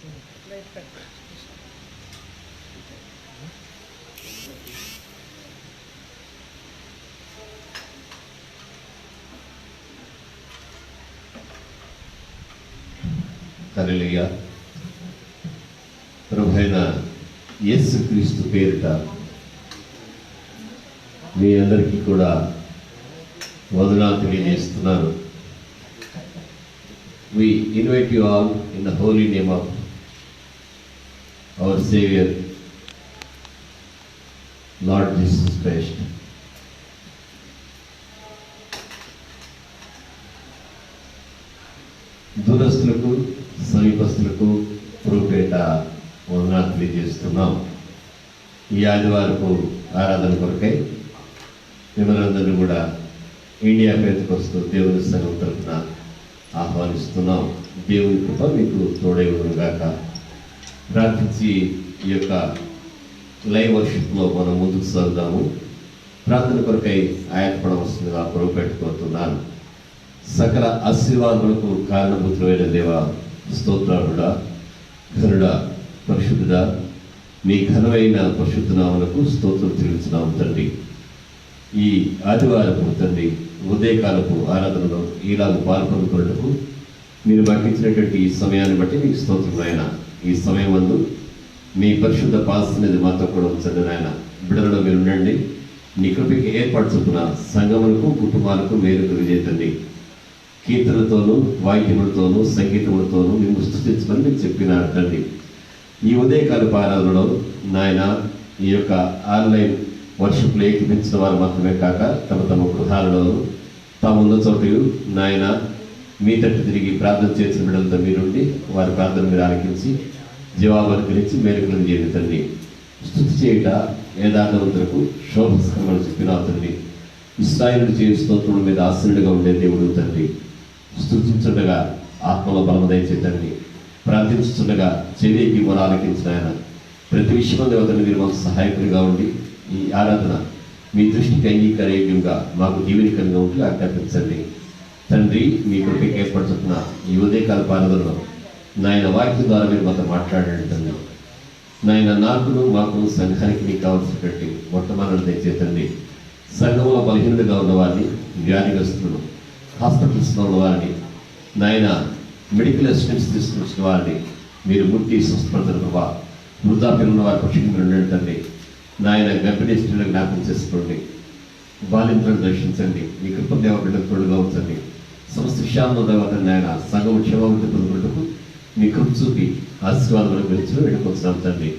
హల్లెలూయా. ప్రభువైన యేసుక్రీస్తు పేరిట మీ అందరికీ కూడా వందనాలు తెలియజేస్తున్నాను. We invite you all in the holy name of our Savior, Lord Jesus Christ. దూరస్తులకు సమీపస్తులకు ప్రభుపేట వందనాలు తెలియజేస్తున్నాం. ఈ ఆదివారపు ఆరాధన కొరకై మిమ్మల్ని అందరినీ కూడా ఇండియా పెంతెకోస్తు దేవుని సంఘం తరఫున ఆహ్వానిస్తున్నాం. దేవుని కృప మీకు తోడై ఉండుగాక. ప్రార్థించి ఈ యొక్క లైవ్ వర్షిప్లో మనం ముందుకు సాగుదాము. ప్రార్థన కొరకై ఆయత్పడవలసిందిగా ప్రభుపేట కోరుతున్నాను. సకల ఆశీర్వాదములకు కారణభూతులైన దేవ, స్తోత్రాలుడా, ఘనుడా, పరిశుద్ధుడా, మీ ఘనమైన పరిశుద్ధ నామమునకు స్తోత్రం చెల్లించున్నాము తండ్రి. ఈ ఆదివారపు తండ్రి ఉదయకాలపు ఆరాధనలో ఈలాగు పాల్పొందుకున్నట్టుకు మీరు పట్టించినటువంటి ఈ సమయాన్ని బట్టి మీకు స్తోత్రం నాయన. ఈ సమయం ముందు మీ పరిశుద్ధ పాస్ అనేది మాతో కూడా ఉంచండి నాయన. బిడ్డలలో మీరు ఉండండి. నీ కృపకి ఏర్పాటు చొప్పున సంఘములకు కుటుంబాలకు మేలు కలిగజేయండి. కీర్తనలతోనూ వాయిద్యములతోనూ సంగీతములతోనూ మేము స్తుతించమని మీకు చెప్పినారు తండ్రి. ఈ ఉదయకాలపు ఆరాధనలో నాయన ఈ యొక్క ఆన్లైన్ వర్షిప్లో ఏకీపించిన వారు మాత్రమే కాక తమ తమ గృహాలలో తామున్న చోటు నాయన మీ తట్టు తిరిగి ప్రార్థన చేసిన బిడ్డలతో మీరుండి వారి ప్రార్థన మీరు ఆలకించి జవాబులు గురించి మేలుకలను చేయండి తండ్రి. స్తుతి చేయుట యథార్థవంతులకు శోభస్కరమని చెప్పిన తండ్రి. ఇశ్రాయేలు చేయ స్తోత్రుల మీద ఆశ్రయుడిగా ఉండే దేవుడు తండ్రి. స్తుతించుండగా ఆత్మలో బలము దయచేయండి. ప్రార్థించుండగా చెవికి మొర ఆలకించిన ఆయన ప్రతి విషయంలో దేవతను మీరు మాకు సహాయకుడిగా ఉండి ఈ ఆరాధన మీ దృష్టికి అంగీకార్యంగా మాకు దీవెనికరంగా ఉంటూ ఆజ్ఞాపించండి తండ్రి. మీ కృపకి ఏర్పడుతున్న ఈ ఉదయకాల ఆరాధనలో నాయన వాక్యం ద్వారా మీరు మాతో మాట్లాడండి తండ్రి. నాయన నాకును మాకు సంఘానికి మీకు కావాల్సినటువంటి మొట్టమొదటి దయచేతండి. సంఘంలో బలహీనుడిగా ఉన్నవారిని, వ్యాధిగ్రస్తులను, హాస్పిటల్స్లో ఉన్నవారిని, నాయన మెడికల్ అసిస్టెంట్స్ తీసుకొచ్చిన వారిని మీరు ముట్టి స్వస్థపడతారు. వృద్ధాప్యం ఉన్న వారి పక్షులు మీరు ఉండండి తండ్రి. నాయన గర్భిణీ స్త్రీలకు జ్ఞాపకం చేసుకోండి. బాలింతలను దర్శించండి. మీ కృప దేవ బిడ్డకు తోడుగా ఉంచండి. సమస్త విషయాల్లో దేవత నాయన సగం క్షేమాభివృద్ధి పొందుకుంటూ మీ కృప చూపి ఆశీర్వాదం గురించి వెళ్ళుకొచ్చున్నాం తండ్రి.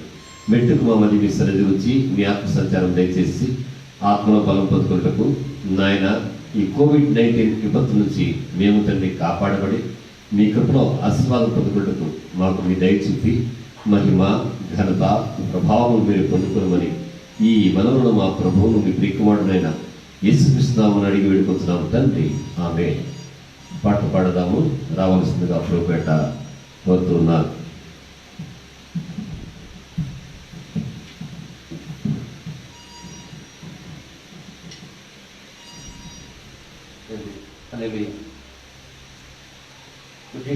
మెట్టుకు మమ్మల్ని మీ సన్నిధి ఉంచి మీ ఆత్మ సంచారం దయచేసి ఆత్మలో బలం పొందుకుంటూ నాయన ఈ కోవిడ్-19 విపత్తు నుంచి మేము తండ్రి కాపాడబడి మీ కృపలో ఆశీర్వాదం పొందుకుంటూ మాకు మీ దయ చూపి మహిమ, ఘనత, ప్రభావం మీరు పొందుకోమని ఈ మనవులను మా ప్రభువును మీ ప్రియకుమారుడైన యేసుక్రీస్తునామమున అడిగి వేడుకొంచున్నాము తండ్రి. ఆమేన్. పాట పాడదాము. రావాల్సిందిగా ప్రభుపేట కోరుతున్నారు.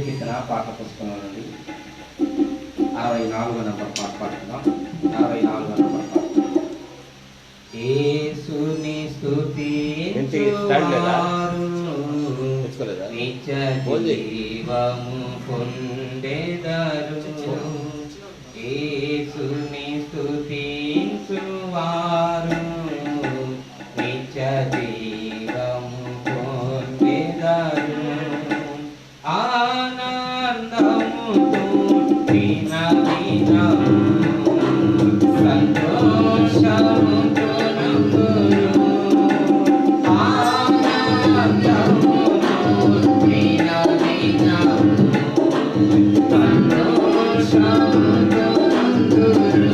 కీర్తన పాట పుస్తకంలో నుండి 64వ నంబర్ పాట పాడుతున్నాం. 64వ నంబర్ పాట. యేసుని స్తుతించువారు నిత్య జీవము పొందెదరు. యేసుని స్తుతించువారు నిత్య జీవము పొందెదరు. ఆనందముతో దినదినము సంతోషముతో నందురు. ఆనందముతో దినదినము సంతోషముతో నందురు.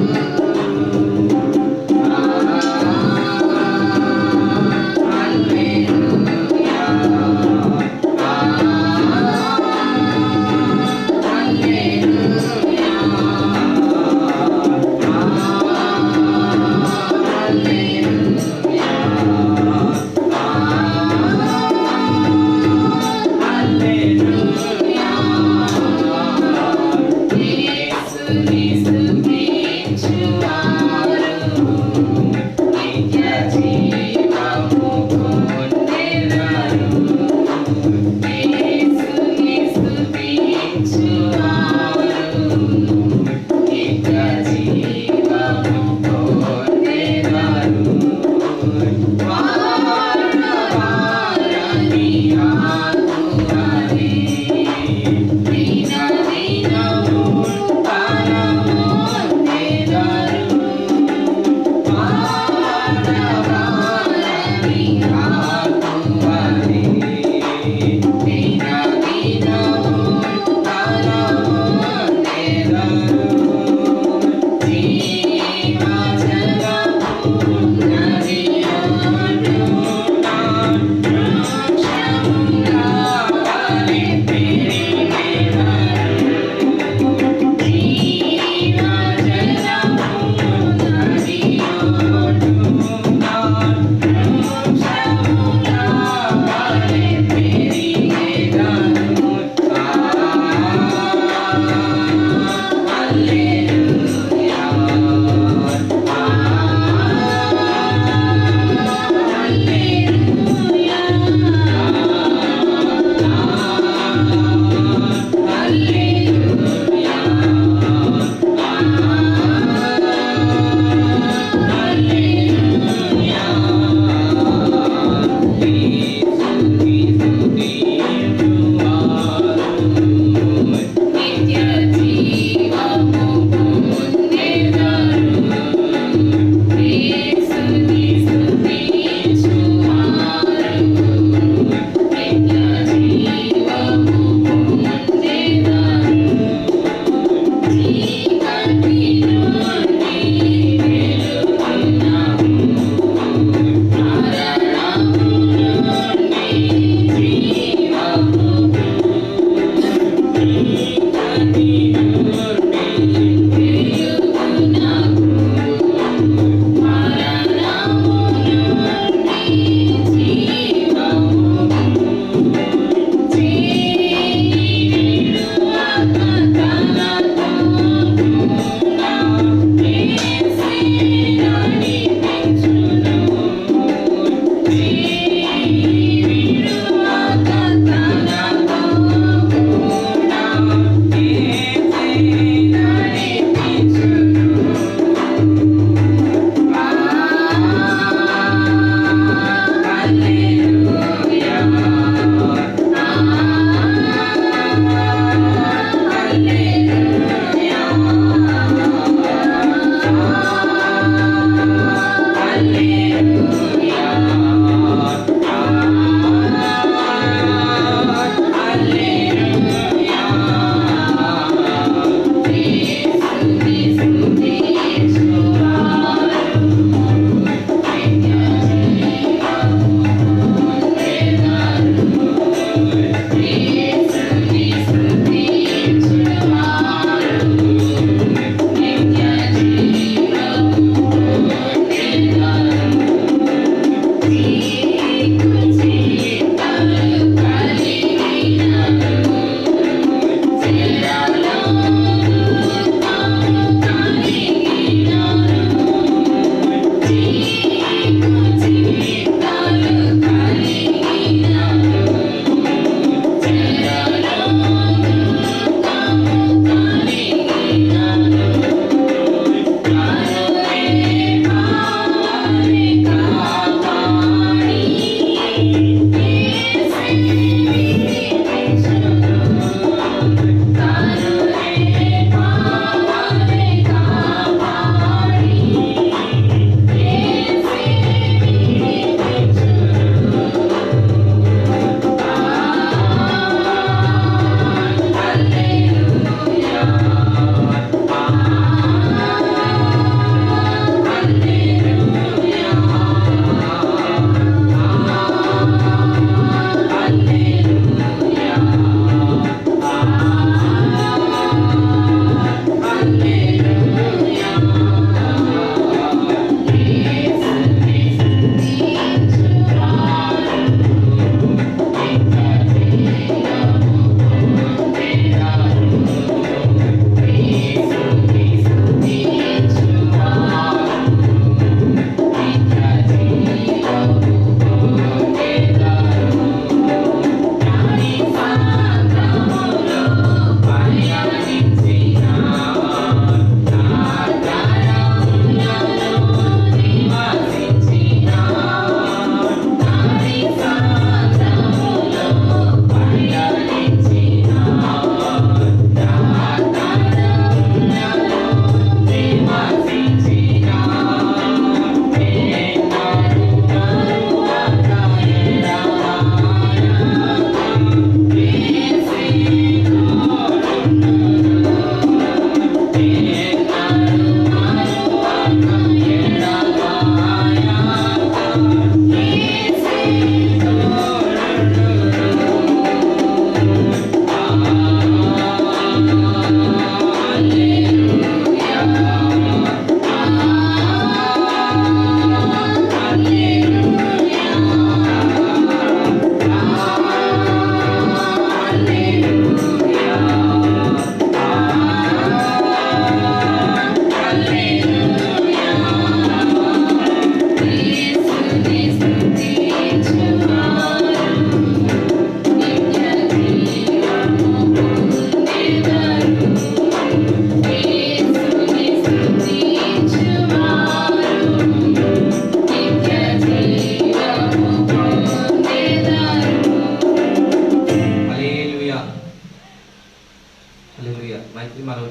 Yeah. Thank you.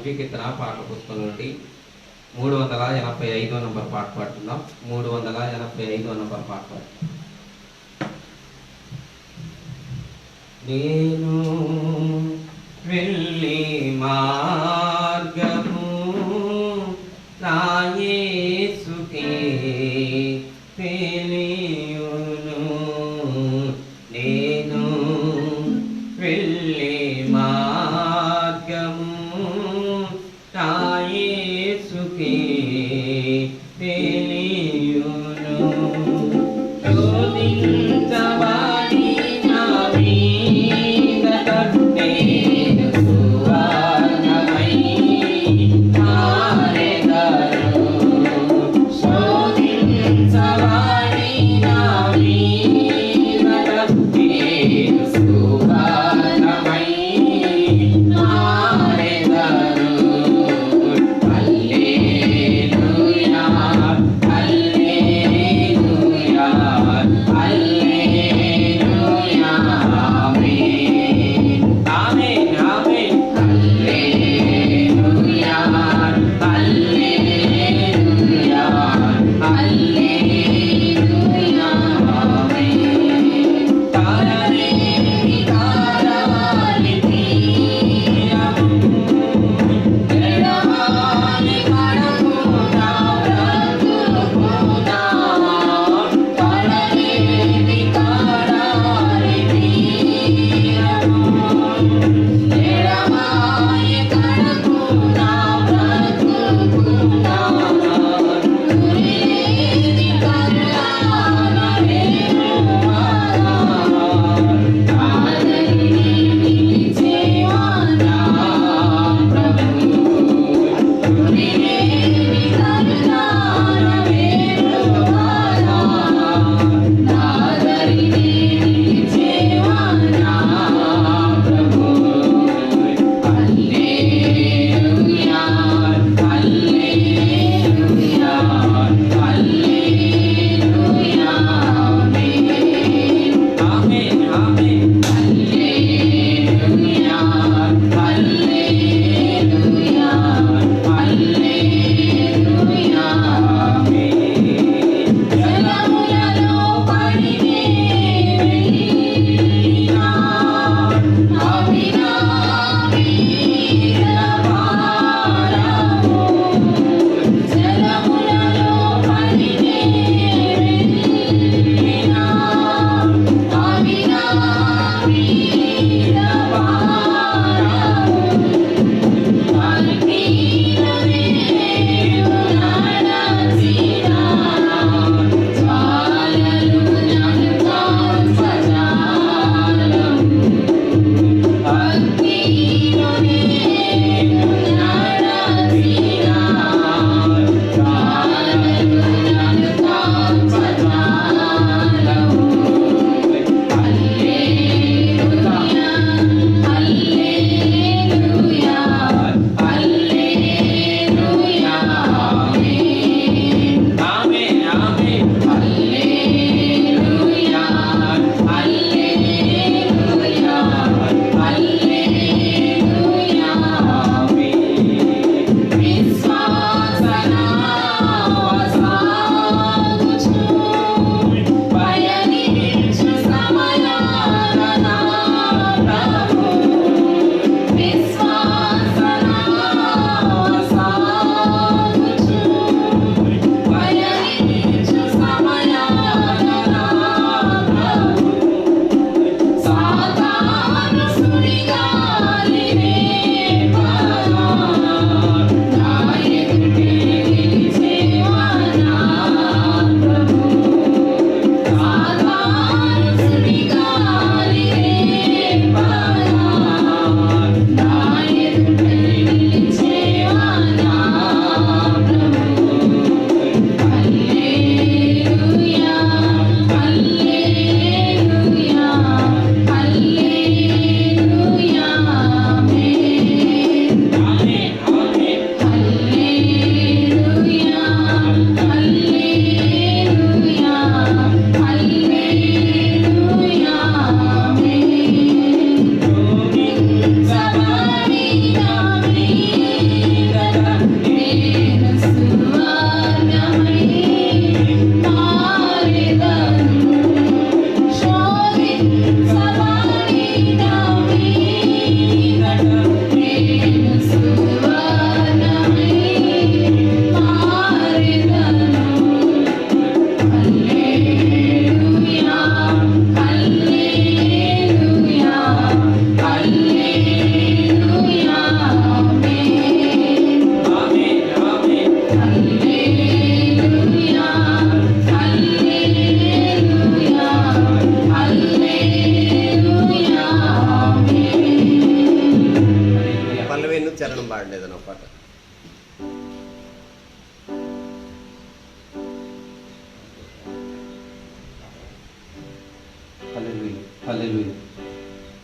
నవ్య కీర్తన పాటల పుస్తకం నుండి 385వ నంబర్ పాట పాడుతున్నాం. 385వ నంబర్ పాట పాడుతున్నాం. నేను వెళ్ళే మార్గము నా యేసుకే తెలియును. నేను వెళ్ళే మార్గము నా యేసుకే తెలియును. శోధించబడి నా మీద నేను సువర్ణమై మారెదను. శోధించబడి నా మీద నేను సువర్ణమై మారెదను. హల్లెలూయా అనే పాట. హల్లెలూయా హల్లెలూయా.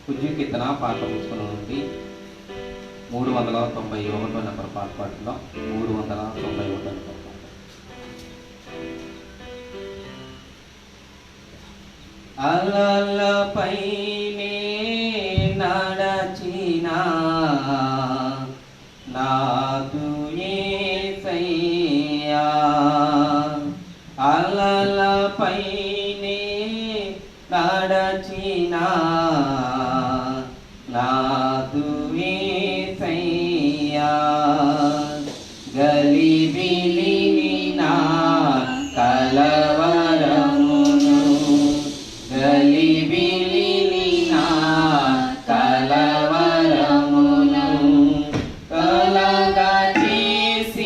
పూజ్య కీర్తన పాట పుస్తకం నుండి 391 నెంబర్ పాటలో 391 నెంబర్ పాట. అలలపైనే నడచినా నాదు యేసయ్యా, అలలపైనే నడచినా నాదు యేసయ్యా, గలిబిలిని నా కలవరమును, గలిబిలిని నా కలవరమును తొలగ చేసి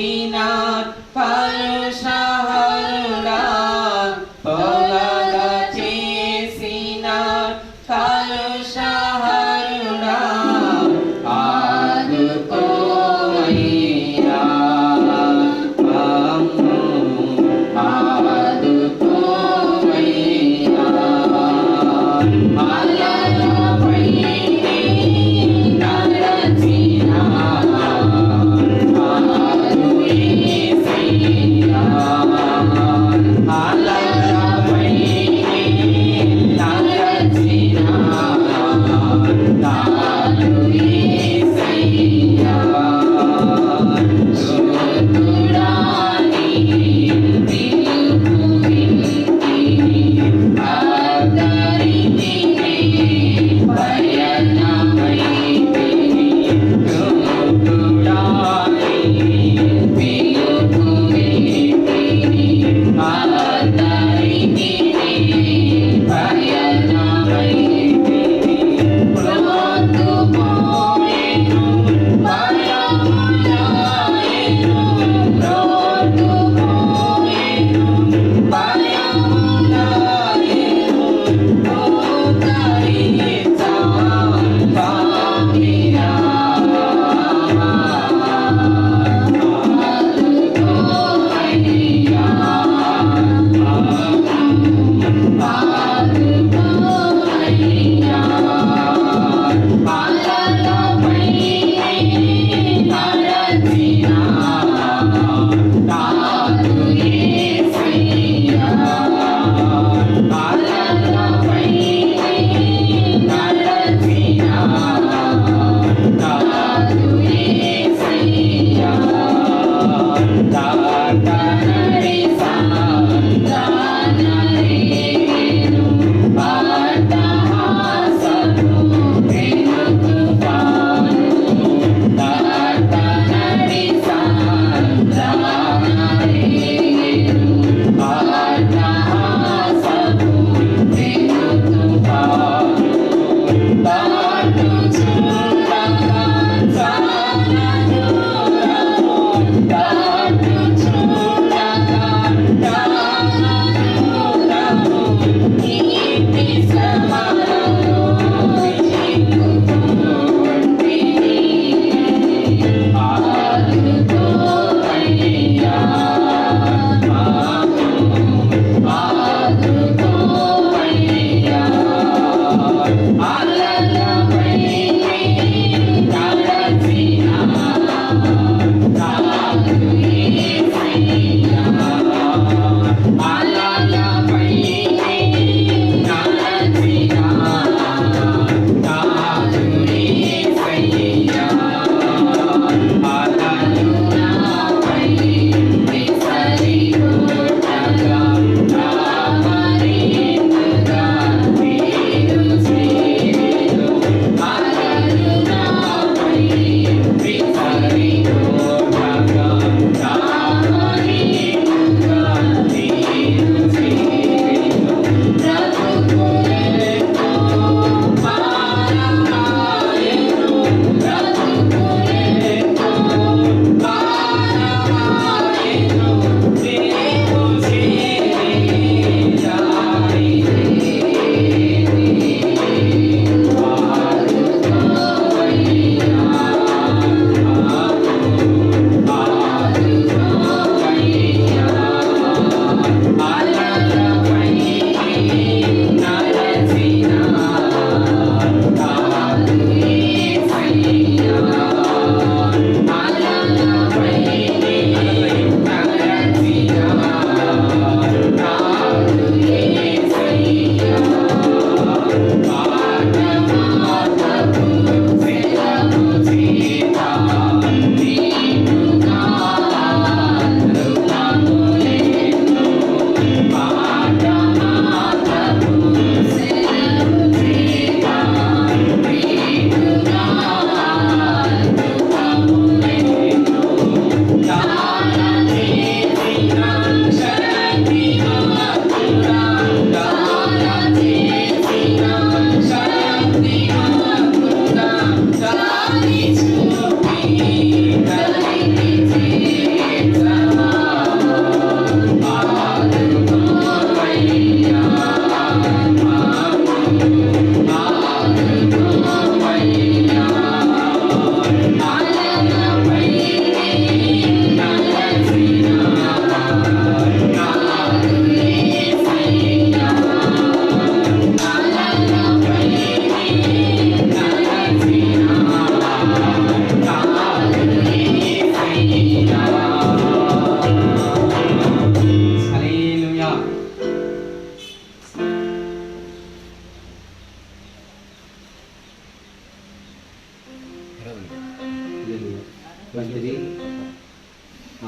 మంచిది.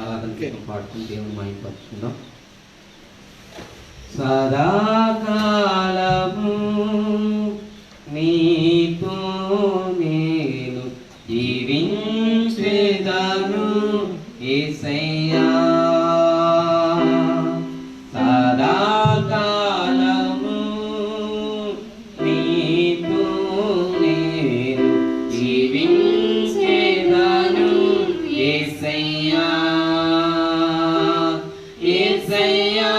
ఆరాధన గీతం పాడుకుని దేవుని మహిమపరుచుకుందాం. సదాకాలము నీతో నేను జీవించేదను యేసయ్యా. సదాకాలము నీతో నేను జీవించేదను యేసయ్యా. యేసయ్యా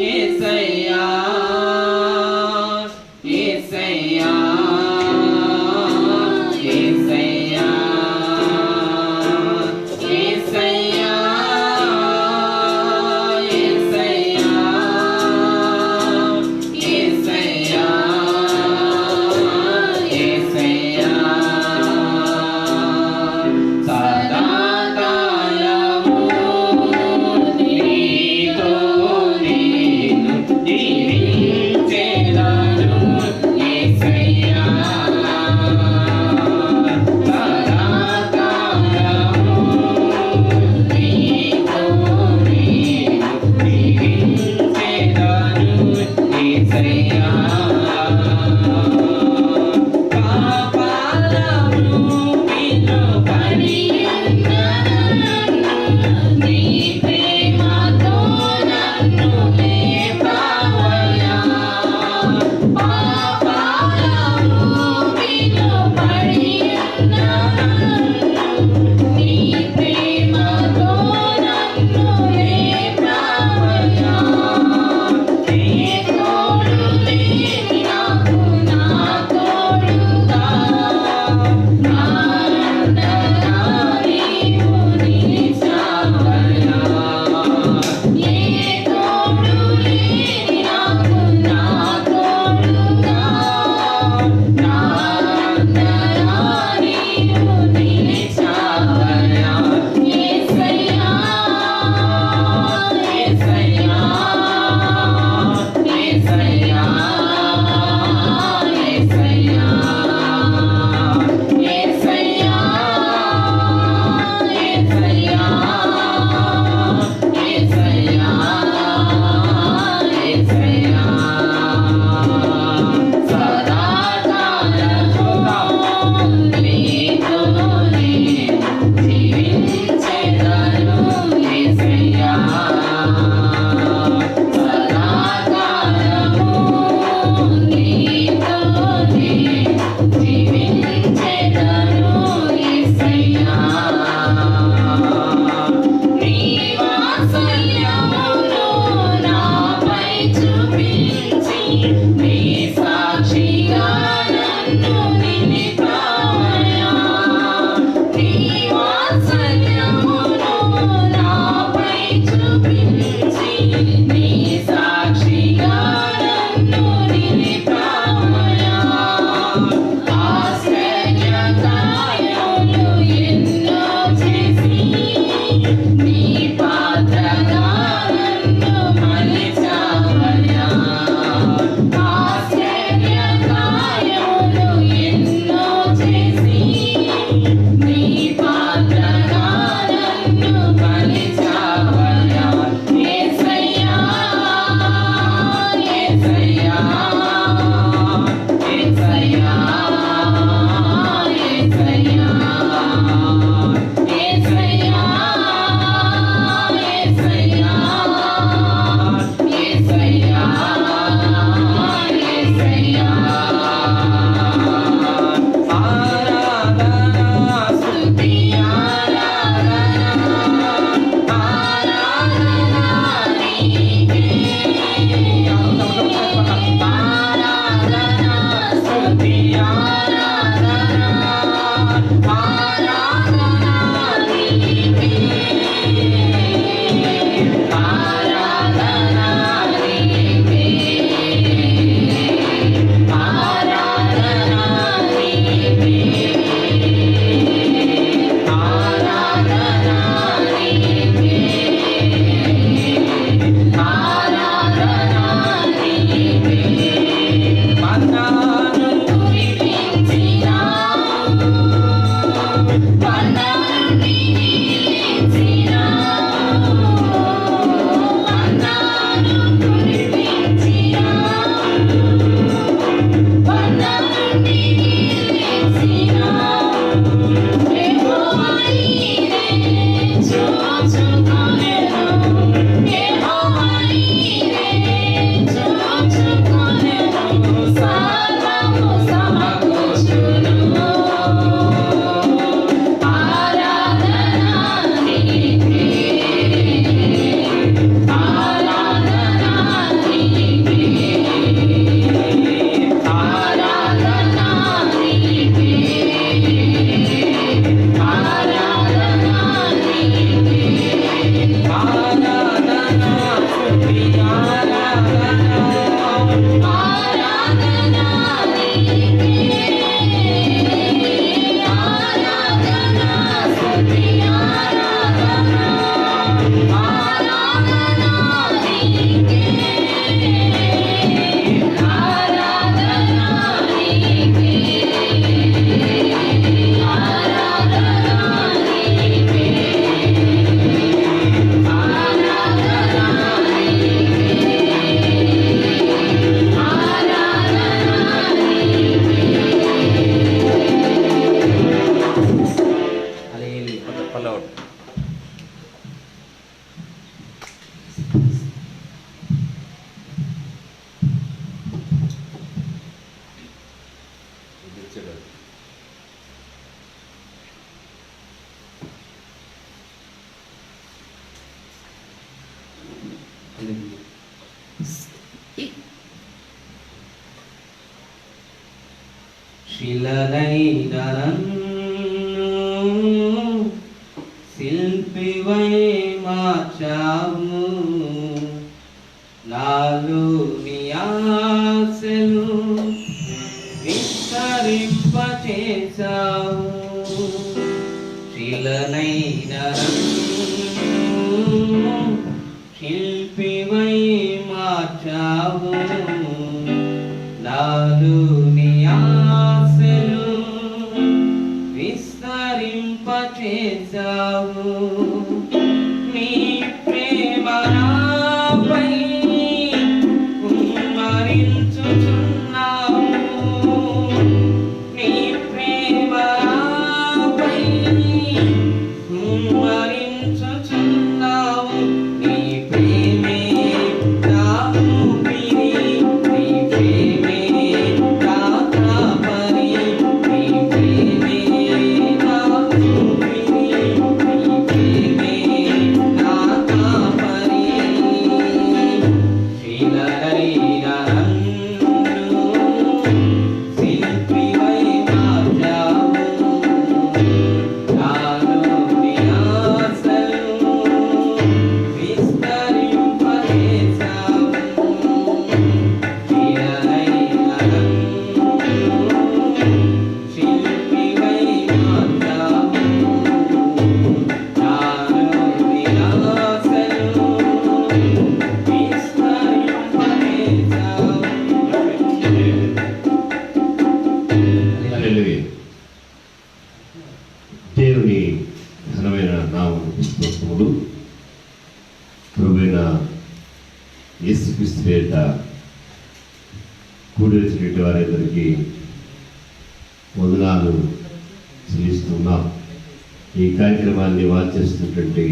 యేసయ్యా యేసయ్యా యేసయ్యా యేసయ్యా యేసయ్యా యేసయ్యా యేసయ్యా సదా నీళ్ళు కొంచెం పల్లెవాడు. శిలనైన నన్ను శిల్పివై మార్చావు, నాలోని ఆశలు విస్తరింపచేశావు. శిలనైన నన్ను శిల్పివై మార్చావు, నాలోని ఆశలు విస్తరింపచేశావు. నీ ప్రేమ నాపై కుమ్మరించుచున్నావు, నీ ప్రేమ నాపై కుమ్మరించుచున్నావు. నీ ప్రేమే నా ఊపిరి, నీ ప్రేమే నా కాపరి, నీ ప్రేమే నా ఊపిరి, నీ ప్రేమే నా కాపరి. శిలనైన నన్ను శిల్పివై మార్చావు, నాలోని ఆశలు విస్తరింపచేశావు. శిలనైన నన్ను శిల్పివై మార్చావు, నాలోని ఆశలు విస్తరింపచేశావు. హల్లెలూయా. దేవుని ఘనమైన నామముకు స్తోత్రములు. ప్రభువైన యేసుక్రీస్తు పేరిట కూడి వచ్చినటువంటి వారందరికీ వందనాలు చెల్లిస్తున్నాం. ఈ కార్యక్రమాన్ని వాచేస్తున్నటువంటి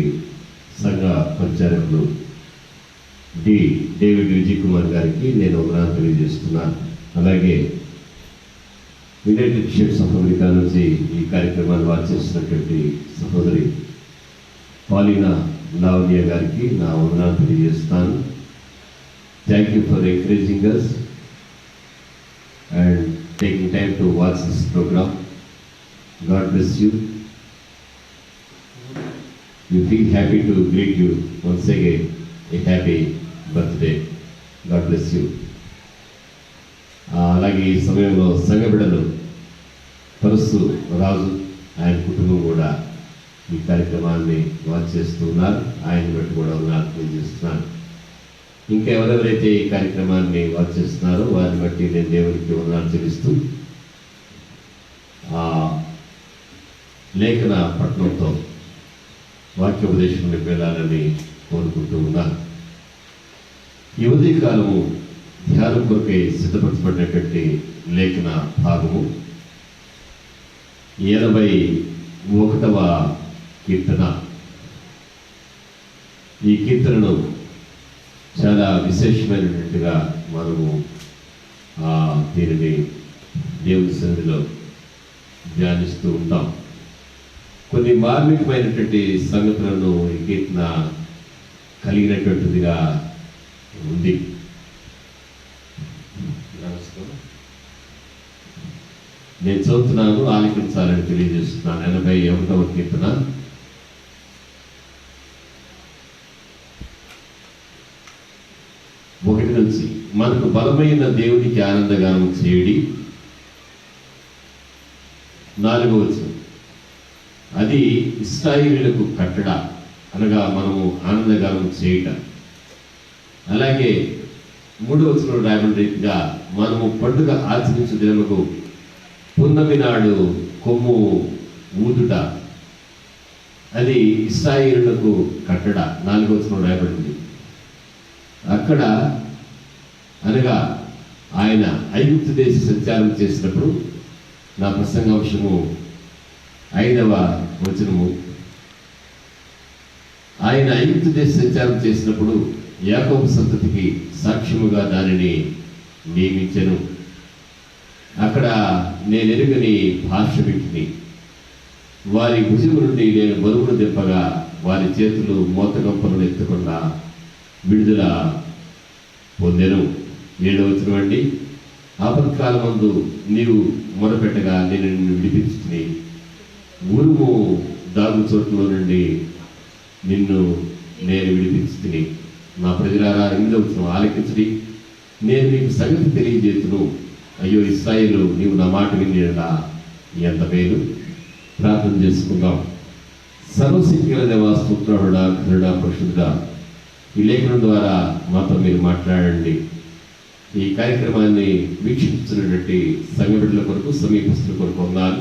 సంఘ పరిచారకులు డేవిడ్ విజయ్ కుమార్ గారికి నేను వందనాలు తెలియజేస్తున్నాను. అలాగే యునైటెడ్ స్టేట్స్ ఆఫ్ అమెరికా నుంచి ఈ కార్యక్రమాన్ని వాచేస్తున్నటువంటి సహోదరి పాలినా లావణ్య గారికి నా వందనాలు తెలియజేస్తాను. Thank you for encouraging us and taking time to watch this program. God bless you. We feel happy to greet you once again. A happy birthday. God bless you. అలాగే ఈ సమయంలో సంఘ బిడ్డలు పరసు రాజు ఆయన కుటుంబం కూడా ఈ కార్యక్రమాన్ని వాచ్ చేస్తున్నారు. ఆయన బట్టి కూడా వందనాలు తెలియజేస్తున్నాను. ఇంకా ఎవరెవరైతే ఈ కార్యక్రమాన్ని వాచ్ చేస్తున్నారో వారిని బట్టి నేను దేవునికి వందనాలు చెల్లిస్తూ లేఖన పట్టణంతో వాక్యోపదేశంలోకి వెళ్ళాలని కోరుకుంటూ ఉన్నాను. ఈ ఉదయకాలము ధ్యానం కొరకై సిద్ధపరచబడినటువంటి లేఖన భాగము 81వ కీర్తన. ఈ కీర్తనను చాలా విశేషమైనటువంటిగా మనము దీనిని దేవుని సన్నిధిలో ధ్యానిస్తూ ఉంటాం. కొన్ని మార్మికమైనటువంటి సంగతులను ఈ కీర్తన కలిగినటువంటిదిగా ఉంది. నేను చదువుతున్నాను, ఆలకించాలని తెలియజేస్తున్నాను. 81వ కీర్తన ఒకటి నుంచి. మనకు బలమైన దేవునికి ఆనందగానం చేయడి. 4వ వచనం, అది ఇశ్రాయేలులకు కట్టడ, అనగా మనము ఆనందగానం చేయట. అలాగే 3వ వచనంలో రాయబడిన రీతిగా మనము పండుగ ఆచరించు దినముకు పున్నమి నాడు కొమ్ము ఊదుట, అది ఇశ్రాయేలులకు కట్టడ. 4వ వచనంలో రాయబడింది. అక్కడ అనగా ఆయన ఐగుప్తు దేశ సంచారం చేసినప్పుడు, నా ప్రసంగాంశము 5వ వచనము. ఆయన ఐగుప్తు దేశ సంచారం చేసినప్పుడు యాకోబు సంతతికి సాక్ష్యముగా దానిని నియమించెను. అక్కడ నేను ఎరుగని భాష వింటిని. వారి భుజము నుండి నేను బరువును దింపగా వారి చేతులు మోతగంపలను ఎత్తకుండా విడుదల పొందెను. 7వ వచనం అండి. ఆపత్కాలమందు నీవు మొరపెట్టగా నేను నిన్ను విడిపించుకుని ఉరుము దాగు చోట్ల నుండి నిన్ను నేను విడిపించుకుని. నా ప్రజలారా 8వ వచనం ఆలకించుడి. నేను నీకు సంగతి తెలియజేతును. అయ్యో ఇశ్రాయేలు, నీవు నా మాట వినేలా ఎంత మేలు. ప్రార్థన చేసుకుందాం. సర్వశక్తిగల దేవా, స్తోత్రుడా, ఘనుడా, పరిశుద్ధుడా, ఈ లేఖనం ద్వారా మాతో మీరు మాట్లాడండి. ఈ కార్యక్రమాన్ని వీక్షిస్తున్నటువంటి సంఘ బిడ్డల కొరకు, సమీపస్తుల కొరకు వందనాలు.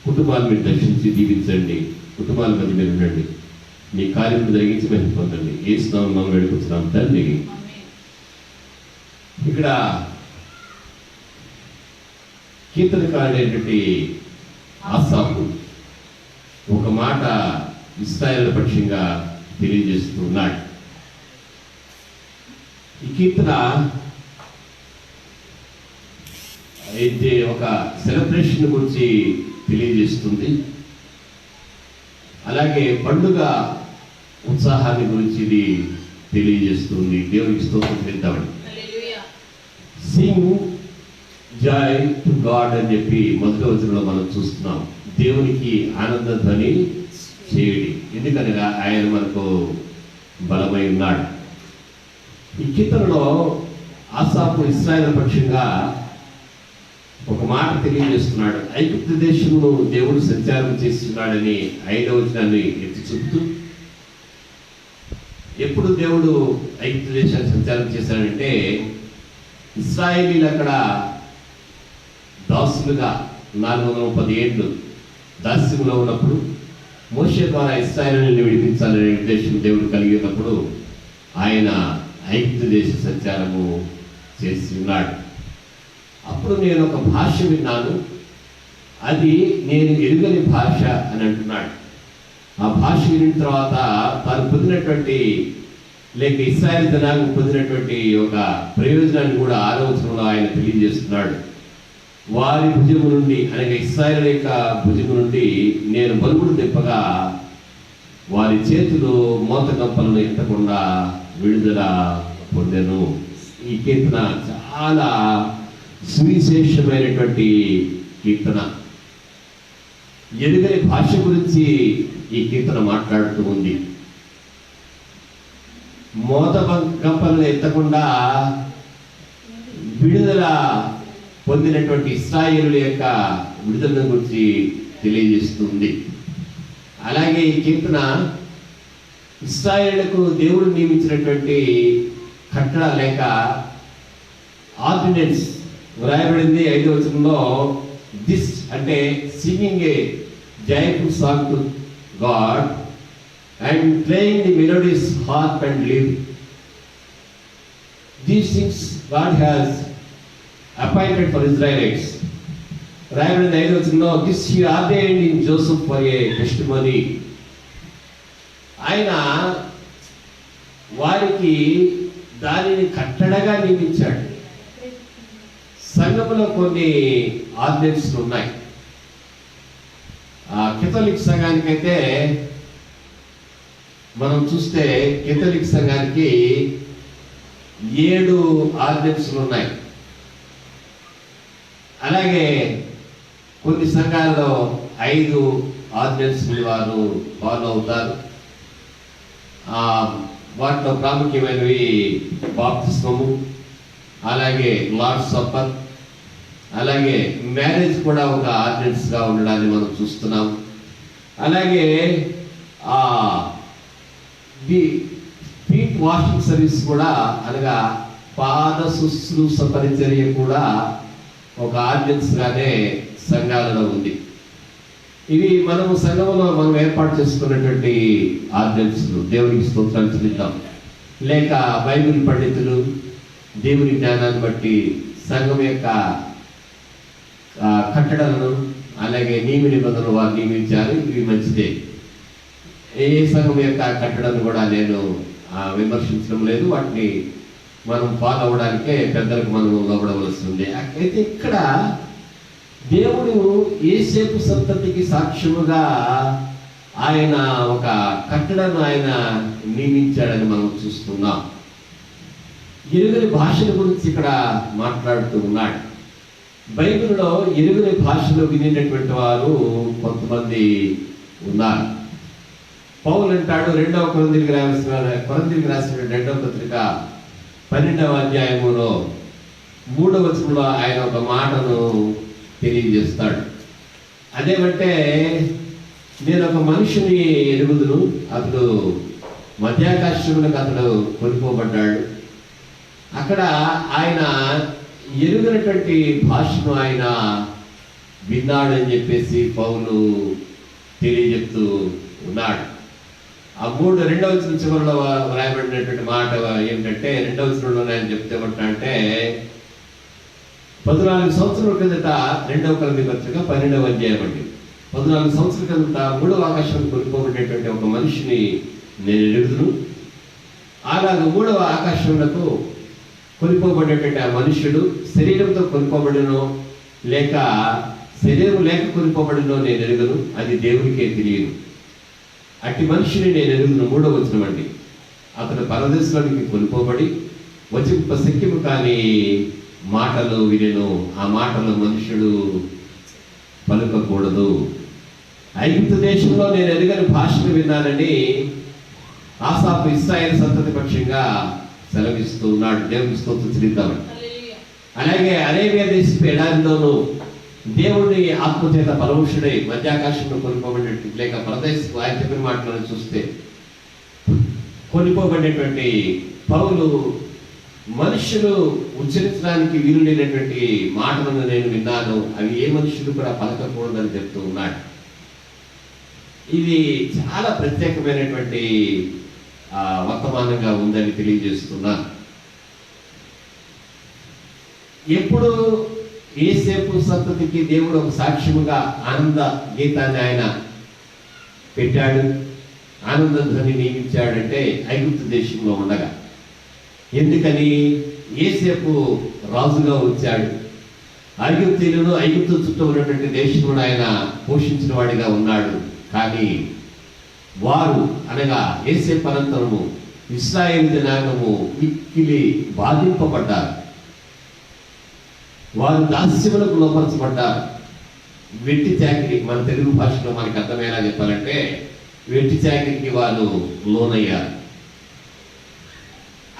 కుటుంబాలు మీరు దర్శించి దీవించండి. కుటుంబాల మధ్య మీరు ఉండండి. మీ కార్యం జరిగించి మేము పొందండి. యేసు నామమున వేడుకొంచున్నాం తండ్రి. ఇక్కడ కీర్తనకారుడైనటువంటి ఆసాపు ఒక మాట ఇశ్రాయేలు పక్షంగా తెలియజేస్తూ ఉన్నాడు. ఈ కీర్తన అయితే ఒక సెలబ్రేషన్ గురించి తెలియజేస్తుంది. అలాగే పండుగ ఉత్సాహాన్ని గురించి ఇది తెలియజేస్తుంది. దేవునికి స్తోత్రం చెల్లిద్దామండి. సింగ్ జాయ్ టు గాడ్ అని చెప్పి మొదటి వచనంలో మనం చూస్తున్నాం. దేవునికి ఆనంద ధ్వని చేయడి, ఎందుకనగా ఆయన మనకు బలమై ఉన్నాడు. ఈ కీర్తనలో ఆసాపు ఇశ్రాయేలు పక్షంగా ఒక మాట తెలియజేస్తున్నాడు. ఐగుప్తు దేశంలో దేవుడు సంచారం చేస్తున్నాడని 5వ వచనాన్ని ఎత్తి చూపుతూ, ఎప్పుడు దేవుడు ఐగుప్తు దేశాన్ని సంచారం చేశాడంటే ఇశ్రాయేలీలు అక్కడ దాసులుగా 430 ఏళ్ళు దాస్యంలో ఉన్నప్పుడు మోషే ద్వారా ఇశ్రాయేలుని విడిపించాలనే ఉద్దేశం దేవుడు కలిగి ఉన్నప్పుడు ఆయన ఐగుప్తు దేశ సంచారము చేసి ఉన్నాడు. అప్పుడు నేను ఒక భాష విన్నాను, అది నేను ఎరుగని భాష అని అంటున్నాడు. ఆ భాష విన్న తర్వాత తాను పొందినటువంటి లేక ఇశ్రాయేలు జనాంగం పొందినటువంటి ఒక ప్రయోజనాన్ని కూడా 6వ వచనంలో ఆయన తెలియజేస్తున్నాడు. వారి భుజము నుండి అనగా ఇశ్రాయేలు యొక్క భుజము నుండి నేను బరువును దింపగా వారి చేతులు మోతగంపలను ఎత్తకుండా విడుదల పొందెను. ఈ కీర్తన చాలా సువిశేషమైనటువంటి కీర్తన. ఎరుగని భాష గురించి ఈ కీర్తన మాట్లాడుతూ ఉంది. మోతగంపలను ఎత్తకుండా విడుదల పొందినటువంటి ఇశ్రాయేలుల యొక్క విడుదల గురించి తెలియజేస్తుంది. అలాగే ఈ కీర్తన ఇశ్రాయేలులకు దేవుడు నియమించినటువంటి కట్టడ లేక ఆర్డినెన్స్ వ్రాయబడింది. 5వ వచనంలో దిస్ అంటే singing a joyful song to God and playing the melodious harp and live. These things God has appointed for Israelites. రాయబడిన 5వ వచనంలో this he ordained in Joseph for a testimony. ఆయన వారికి దానిని కట్టడగా నియమించాడు. సంఘములో కొన్ని ఆర్డినెన్స్లు ఉన్నాయి. కేథలిక్ సంఘానికైతే మనం చూస్తే కేథలిక్ సంఘానికి 7 ఆర్డినెన్స్లు ఉన్నాయి. అలాగే కొన్ని సంఘాల్లో 5 ఆర్డినెన్స్ని వారు ఫాలో అవుతారు. వాటిలో ప్రాముఖ్యమైనవి బాప్తిస్మము, అలాగే లార్డ్స్ సప్పర్, అలాగే మ్యారేజ్ కూడా ఒక ఆర్డినెన్స్గా ఉండడాన్ని మనం చూస్తున్నాం. అలాగే ది ఫీట్ వాషింగ్ సర్వీస్ కూడా అనగా పాద శుశ్రూష పరిచర్య కూడా ఒక ఆర్డినెన్స్ గానే సంఘాలలో ఉంది. ఇవి మనము సంఘంలో మనం ఏర్పాటు చేసుకున్నటువంటి ఆర్డినెన్స్లు. దేవునికి స్తోత్రాలు చెల్లిద్దాం. లేక బైబిల్ పండితులు దేవుని జ్ఞానాన్ని బట్టి సంఘం యొక్క కట్టడలను అలాగే నియమ నిబంధనలు వారు నియమించారు, ఇవి మంచిదే. ఏ సంఘం యొక్క కట్టడాన్ని కూడా నేను విమర్శించడం లేదు, వాటిని మనం ఫాలో అవ్వడానికే పెద్దలకు మనం లోబడవలసి ఉంది. అయితే ఇక్కడ దేవుడు యోసేపు సంతతికి సాక్ష్యముగా ఆయన ఒక కట్టడాన్ని ఆయన నియమించాడని మనం చూస్తున్నాం. ఎరుగని భాషల గురించి ఇక్కడ మాట్లాడుతూ ఉన్నాడు. బైబిల్లో ఎరుగని భాషలో వినినటువంటి వారు కొంతమంది ఉన్నారు. పౌలు అంటాడు, 2వ కొరింథీయులకు రాసిన 2వ పత్రిక 12వ అధ్యాయములో 3వ వచనంలో ఆయన ఒక మాటను తెలియజేస్తాడు. అదేమంటే, నేను ఒక మనిషిని ఎరుగుదును, అతడు మధ్యాకాశములకు అతడు కొనుక్కోబడ్డాడు. అక్కడ ఆయన ఎరుగినటువంటి భాషను ఆయన విన్నాడని చెప్పేసి పౌలు తెలియజెప్తూ ఉన్నాడు. ఆ 2వ వచనం చివరిలో వ్రాయబడినటువంటి మాట ఏంటంటే, 2వ వచనంలో ఆయన చెప్తేమంటే 14 సంవత్సరాల కిందట 2వ కొరింథీ పత్రిక 12వ అధ్యాయం అండి, 14 సంవత్సరాల కిందట 3వ ఆకాశం కొనుక్కోబడినటువంటి ఒక మనిషిని నేను ఎరుగుదును. అలాగే 3వ ఆకాశంలో కొనుక్కోబడేటువంటి ఆ మనుష్యుడు శరీరంతో కొనుక్కోబడినో లేక శరీరం లేక కొనుక్కోబడినో నేను ఎరుగను, అది దేవునికే తెలియదు. అట్టి మనిషిని నేను ఎరుగును. 3వ వచనం అండి, అతడు పరదేశంలోనికి కొనుక్కోబడి వచింప శక్యము కాని మాటలు వినెను, ఆ మాటలు మనుష్యుడు పలుకకూడదు. ఐగుప్తు దేశంలో నేను ఎరుగని భాషను విన్నానని ఆసాపు ఇశ్రాయేలు సంతతి పక్షంగా సెలవిస్తూ ఉన్నాడు. దేవుని స్తోత్రం చెల్లిద్దామని. అలాగే అరేబియా దేశపు ఎడారిలోను దేవుడిని ఆత్మచేత పరవశుడై మధ్యాకాశంలో కొనుక్కోబడినట్టు లేక ప్రదేశం ఆయన చెప్పిన మాటలను చూస్తే కొనుక్కోబడినటువంటి పౌలు మనుషులు ఉచ్చరించడానికి వీలు లేనటువంటి మాటలను నేను విన్నాను, అవి ఏ మనుషులు కూడా పలకకూడదని చెప్తూ ఉన్నాడు. ఇది చాలా ప్రత్యేకమైనటువంటి వర్తమానంగా ఉందని తెలియజేస్తున్నా. ఎప్పుడు యోసేపు సంతతికి దేవుడు ఒక సాక్ష్యముగా ఆనంద గీతాన్ని ఆయన పెట్టాడు, ఆనంద ధ్వని నియమించాడంటే ఐగుప్తు దేశంలో ఉండగా. ఎందుకని? యోసేపు రాజుగా వచ్చాడు. ఐగుప్తీయులను ఐగుప్తు చుట్టూ ఉన్నటువంటి దేశంలో ఆయన పోషించిన వాడిగా ఉన్నాడు. కానీ వారు అనగా యోసేపు అనంతరము ఇశ్రాయేలు జనాంగము మిక్కిలి బాధింపబడ్డారు. వారు దాస్యములకు లోపరచబడ్డారు. వెట్టి చాకిరి, మన తెలుగు భాషలో మనకు అర్థమయ్యేలా చెప్పాలంటే వెట్టి చాకిరికి వాళ్ళు లోనయ్యారు.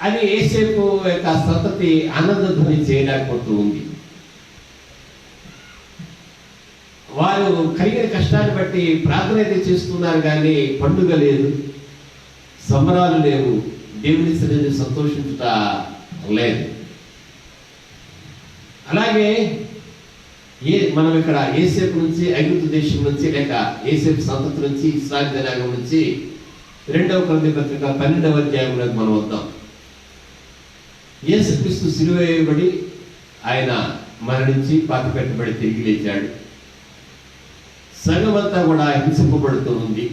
అది యోసేపు యొక్క సంతతి ఆనందధ్వని చేయలేకపోతూ ఉంది. వారు కలిగిన కష్టాన్ని బట్టి ప్రార్థన అయితే చేస్తున్నారు, కానీ పండుగ లేదు, సంబరాలు లేవు, దేవుని సన్నిధిని సంతోషించుట లేదు. అలాగే మనం ఇక్కడ యోసేపు నుంచి ఐగుప్తు దేశం నుంచి లేక యోసేపు సంతతి నుంచి ఇశ్రాయేలు జనాంగం నుంచి 2వ కొరింథీ పత్రిక 12వ అధ్యాయంలోకి మనం వద్దాం. యేసుక్రీస్తు సిలువ వేయబడి ఆయన మరణించి పాతిపెట్టబడి తిరిగి లేచాడు. సంఘమంతా కూడా హింసింపబడుతూ ఉంది.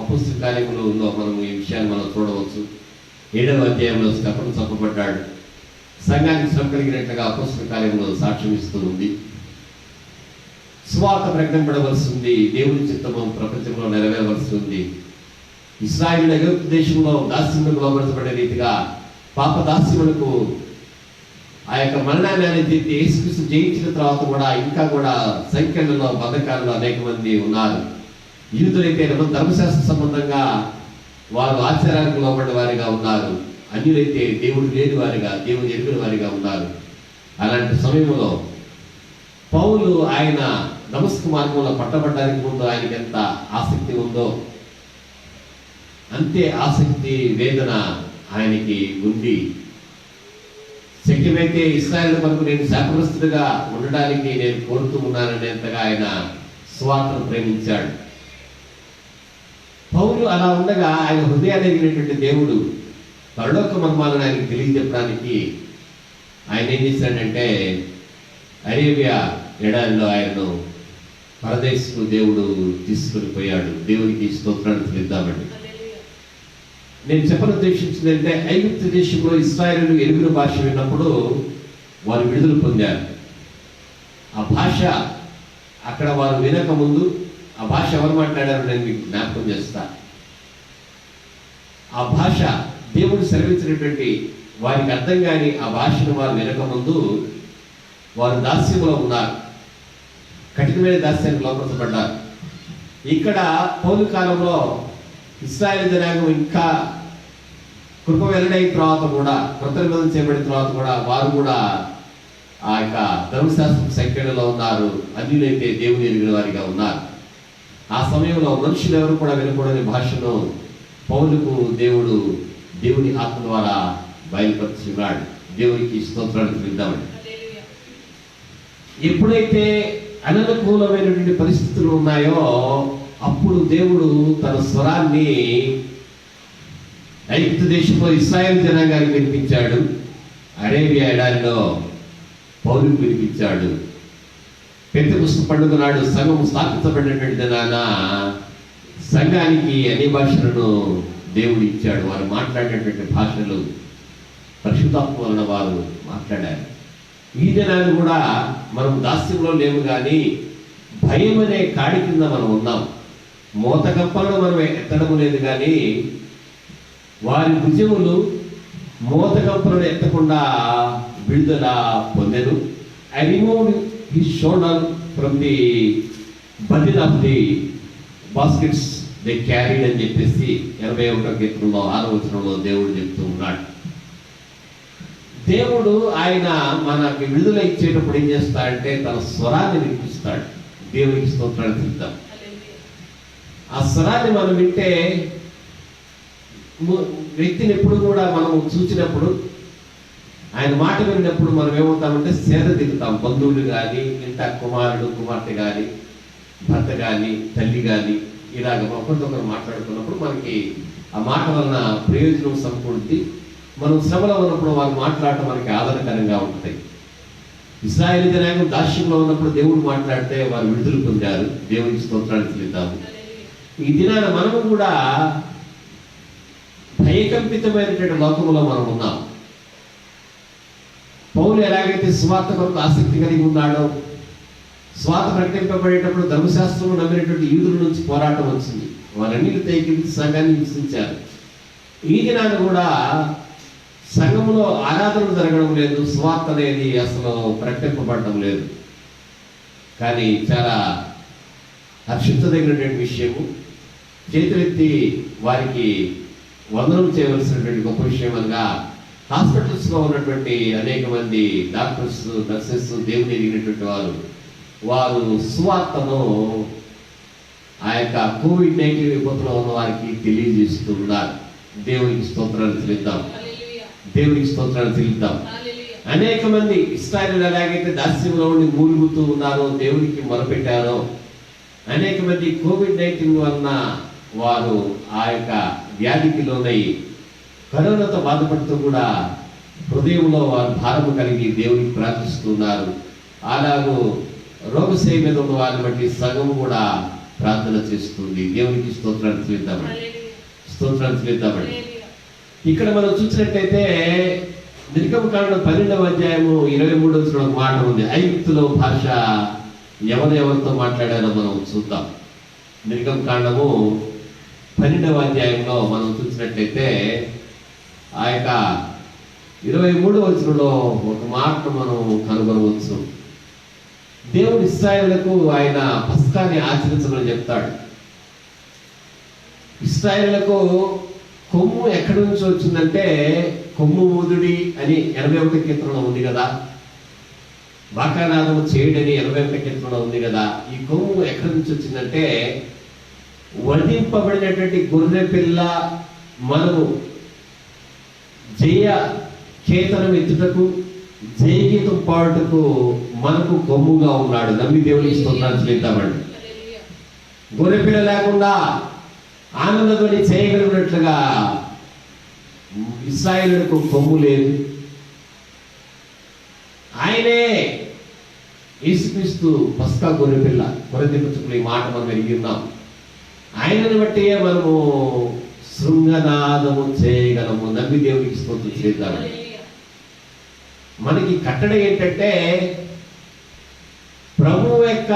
అపొస్తలుల కార్యములలో మనం ఈ విషయాన్ని మనం చూడవచ్చు. 7వ అధ్యాయంలో స్టెఫను చంపబడ్డాడు. సంఘానికి శ్రమ కలిగినట్లుగా అపొస్తలుల కార్యములో సాక్ష్యం ఇస్తూ ఉంది. సువార్త ప్రకటింపబడవలసి ఉంది. దేవుని చిత్తము ప్రపంచంలో నెరవేరవలసి ఉంది. ఇశ్రాయేలు ఐగుప్తు దేశంలో దాస్యములకు లోబరచబడే రీతిగా పాప దాస్యములకు ఆ యొక్క మరణాన్ని అనేది యేసుక్రీస్తు జయించిన తర్వాత కూడా ఇంకా కూడా సంఖ్యలలో బంధకాలలో అనేక మంది ఉన్నారు. యూదులైతే ధర్మశాస్త్ర సంబంధంగా వారు ఆచారానికి లోబడిన వారిగా ఉన్నారు. అన్యులైతే దేవుడు లేని వారిగా, దేవుడు ఎరుగిన వారిగా ఉన్నారు. అలాంటి సమయంలో పౌలు ఆయన దమస్కు మార్గంలో పట్టబడ్డానికి ముందు ఆయనకి ఎంత ఆసక్తి ఉందో అంతే ఆసక్తి వేదన ఆయనకి ఉంది. శక్యమైతే ఇశ్రాయేలు వరకు నేను శాపగ్రస్తుడిగా ఉండడానికి నేను కోరుతూ ఉన్నాననేంతగా ఆయన సువార్తను ప్రేమించాడు. పౌలు అలా ఉండగా ఆయన హృదయాన్ని ఎగినటువంటి దేవుడు పరలోక మర్మాలను ఆయనకు తెలియజెప్పడానికి ఆయన ఏం చేశాడంటే అరేబియా ఎడారిలో ఆయనను పరదేశకు దేవుడు తీసుకుని పోయాడు. దేవునికి స్తోత్రాలు చెల్లిద్దామండి. నేను చెప్పనుద్దేశించిందంటే ఐగుప్తు దేశంలో ఇశ్రాయేలు ఎరుగురు భాష విన్నప్పుడు వారు విడుదల పొందారు. ఆ భాష అక్కడ వారు వినక ముందు ఆ భాష ఎవరు మాట్లాడారో నేను మీకు జ్ఞాపకం చేస్తా. ఆ భాష దేవుడు సెలవించినటువంటి వారికి అర్థం కాని ఆ భాషను వారు వినక ముందు వారు దాస్యంలో ఉన్నారు, కఠినమైన దాస్యానికి లోపడబడ్డారు. ఇక్కడ పౌలు కాలంలో ఇశ్రాయేలు జనాంగం ఇంకా కృప వెల్లడైన తర్వాత కూడా, కొత్త నిబంధన చేయబడిన తర్వాత కూడా వారు కూడా ఆ యొక్క ధర్మశాస్త్ర సంఖ్యలో ఉన్నారు. అన్యులైతే దేవుని ఎరిగిన వారిగా ఉన్నారు. ఆ సమయంలో మనుషులు ఎవరు కూడా వినకూడని భాషను పౌలుకు దేవుని ఆత్మ ద్వారా బయలుపరుచున్నాడు. దేవునికి స్తోత్రాలు చెల్లిద్దామండి. ఎప్పుడైతే అననుకూలమైనటువంటి పరిస్థితులు ఉన్నాయో అప్పుడు దేవుడు తన స్వరాన్ని ఐగుప్తు దేశంలో ఇశ్రాయేలు జనాంగానికి వినిపించాడు. అరేబియా ఎడారిలో పౌలుకు వినిపించాడు. పెంతెకొస్తు పండుగ నాడు సంఘం స్థాపించబడినటువంటి దినాన సంఘానికి అన్ని భాషలను దేవుడు ఇచ్చాడు. వారు మాట్లాడినటువంటి భాషలు పరిశుద్ధాత్మ వలన వారు మాట్లాడారు. ఈ దినాన్ని కూడా మనం దాస్యంలో లేము, కానీ భయం అనే కాడి కింద మనం ఉన్నాం. మోతకప్పలను మనం ఎత్తడం లేదు, కానీ వారి భుజములు మోతకప్పలను ఎత్తకుండా విడుదల పొందెను. I removed his shoulder from the burden of the baskets they carried అని చెప్పేసి 21వ కీర్తనలో 6వ వచనంలో దేవుడు చెప్తూ ఉన్నాడు. దేవుడు ఆయన మనకి విడుదల ఇచ్చేటప్పుడు ఏం చేస్తాడంటే తన స్వరాన్ని వినిపిస్తాడు. దేవునికి స్తోత్రాలు చెప్తాం. ఆ స్వరాన్ని మనం వింటే వ్యక్తిని ఎప్పుడు కూడా మనం చూసినప్పుడు, ఆయన మాట విన్నప్పుడు మనం ఏమవుతామంటే సేద దిగుతాం. బంధువులు కానీ, ఇంట కుమారుడు కుమార్తె కానీ, భర్త కానీ, తల్లి కానీ, ఇలాగ ఒకరితొకరు మాట్లాడుతున్నప్పుడు మనకి ఆ మాట వలన ప్రయోజనం సమకూడుద్ది. మనం శ్రమలో ఉన్నప్పుడు వారు మాట్లాడటం మనకి ఆదరణకరంగా ఉంటుంది. ఇశ్రాయేలు జనాంగం దాస్యంలో ఉన్నప్పుడు దేవుడు మాట్లాడితే వారు విడుదల పొందారు. దేవునికి స్తోత్రాలు చెల్లిద్దాము. ఈ దినాన మనము కూడా భయకంపితమైనటువంటి లోకంలో మనం ఉన్నాం. పౌలు ఎలాగైతే స్వార్థ కొరకు ఆసక్తి కలిగి ఉన్నాడో, స్వార్థ ప్రకటింపబడేటప్పుడు ధర్మశాస్త్రం నమ్మినటువంటి యూదుల నుంచి పోరాటం వచ్చింది. వారన్నీ తెగించి సంఘాన్ని హింసించారు. ఈ దినాన్ని కూడా సంఘంలో ఆరాధన జరగడం లేదు, స్వార్థ అనేది అసలు ప్రకటింపబడటం లేదు. కానీ చాలా హర్షించదగినటువంటి విషయము, చేతులెత్తి వారికి వందనం చేయవలసినటువంటి గొప్ప విషయం అనగా హాస్పిటల్స్లో ఉన్నటువంటి అనేక మంది డాక్టర్స్, నర్సెస్, దేవుని ఎరిగినటువంటి వారు సువార్తను ఆ యొక్క కోవిడ్-19 విపత్తులో ఉన్న వారికి తెలియజేస్తున్నారు. దేవునికి స్తోత్రాలు చెల్లిద్దాం. దేవునికి స్తోత్రాలు చెల్లిద్దాం. అనేక మంది ఇశ్రాయేలు ఎలాగైతే దాస్యంలో ఉండి మూలుగుతూ ఉన్నారో, దేవునికి మొరపెట్టారో, అనేక మంది కోవిడ్-19 వలన వారు ఆ యొక్క వ్యాధికి లోనై కరోనాతో బాధపడుతూ కూడా హృదయంలో వారు భారము కలిగి దేవునికి ప్రార్థిస్తున్నారు. అలాగూ రోగశయ మీద ఉన్న వారిని బట్టి సగం కూడా ప్రార్థన చేస్తుంది. దేవునికి స్తోత్రాలు చెల్లిద్దామండి. స్తోత్రాలు చెల్లిద్దామండి. ఇక్కడ మనం చూసినట్టయితే నిర్గమకాండం 12వ అధ్యాయము 23వ వచనంలో ఒక మాట ఉంది. ఐగుప్తులో భాష ఎవరెవరితో మాట్లాడారో మనం చూద్దాం. నిర్గమకాండము 12వ అధ్యాయంలో మనం చూసినట్లయితే ఆ యొక్క 23వ వచనంలో ఒక మాటను మనం కనుగొనవచ్చు. దేవుడు ఇశ్రాయేలులకు ఆయన పస్కాని ఆచరించమని చెప్తాడు. ఇశ్రాయేలులకు కొమ్ము ఎక్కడి నుంచి వచ్చిందంటే కొమ్ము ఊదుడి అని 81వ కీర్తనలో ఉంది కదా, బాకానాదము చేయడని 81వ కీర్తనలో ఉంది కదా. ఈ కొమ్ము ఎక్కడి నుంచి వచ్చిందంటే వధింపబడినటువంటి గొర్రె పిల్ల మనము జయ కేతనం ఎత్తుటకు, జయగీతం పాడుటకు మనకు కొమ్ముగా ఉన్నాడు. నమ్మి దేవుని స్తోత్రాలు చెల్లిద్దామండి. గొర్రెపిల్ల లేకుండా ఆనందధ్వని చేయగలిగినట్లుగా ఇశ్రాయేలుకు కొమ్ము లేదు. ఆయనే యేసుక్రీస్తు పస్కా గొర్రెపిల్ల కొరింథీ పత్రికలో ఈ మాట మనం ఎరిగి ఉన్నాం. ఆయనను బట్టి మనము శృంగనాదము చేయగలము. నమ్మి దేవునికి స్తోత్రం చేద్దాం. మనకి కట్టడ ఏంటంటే ప్రభువు యొక్క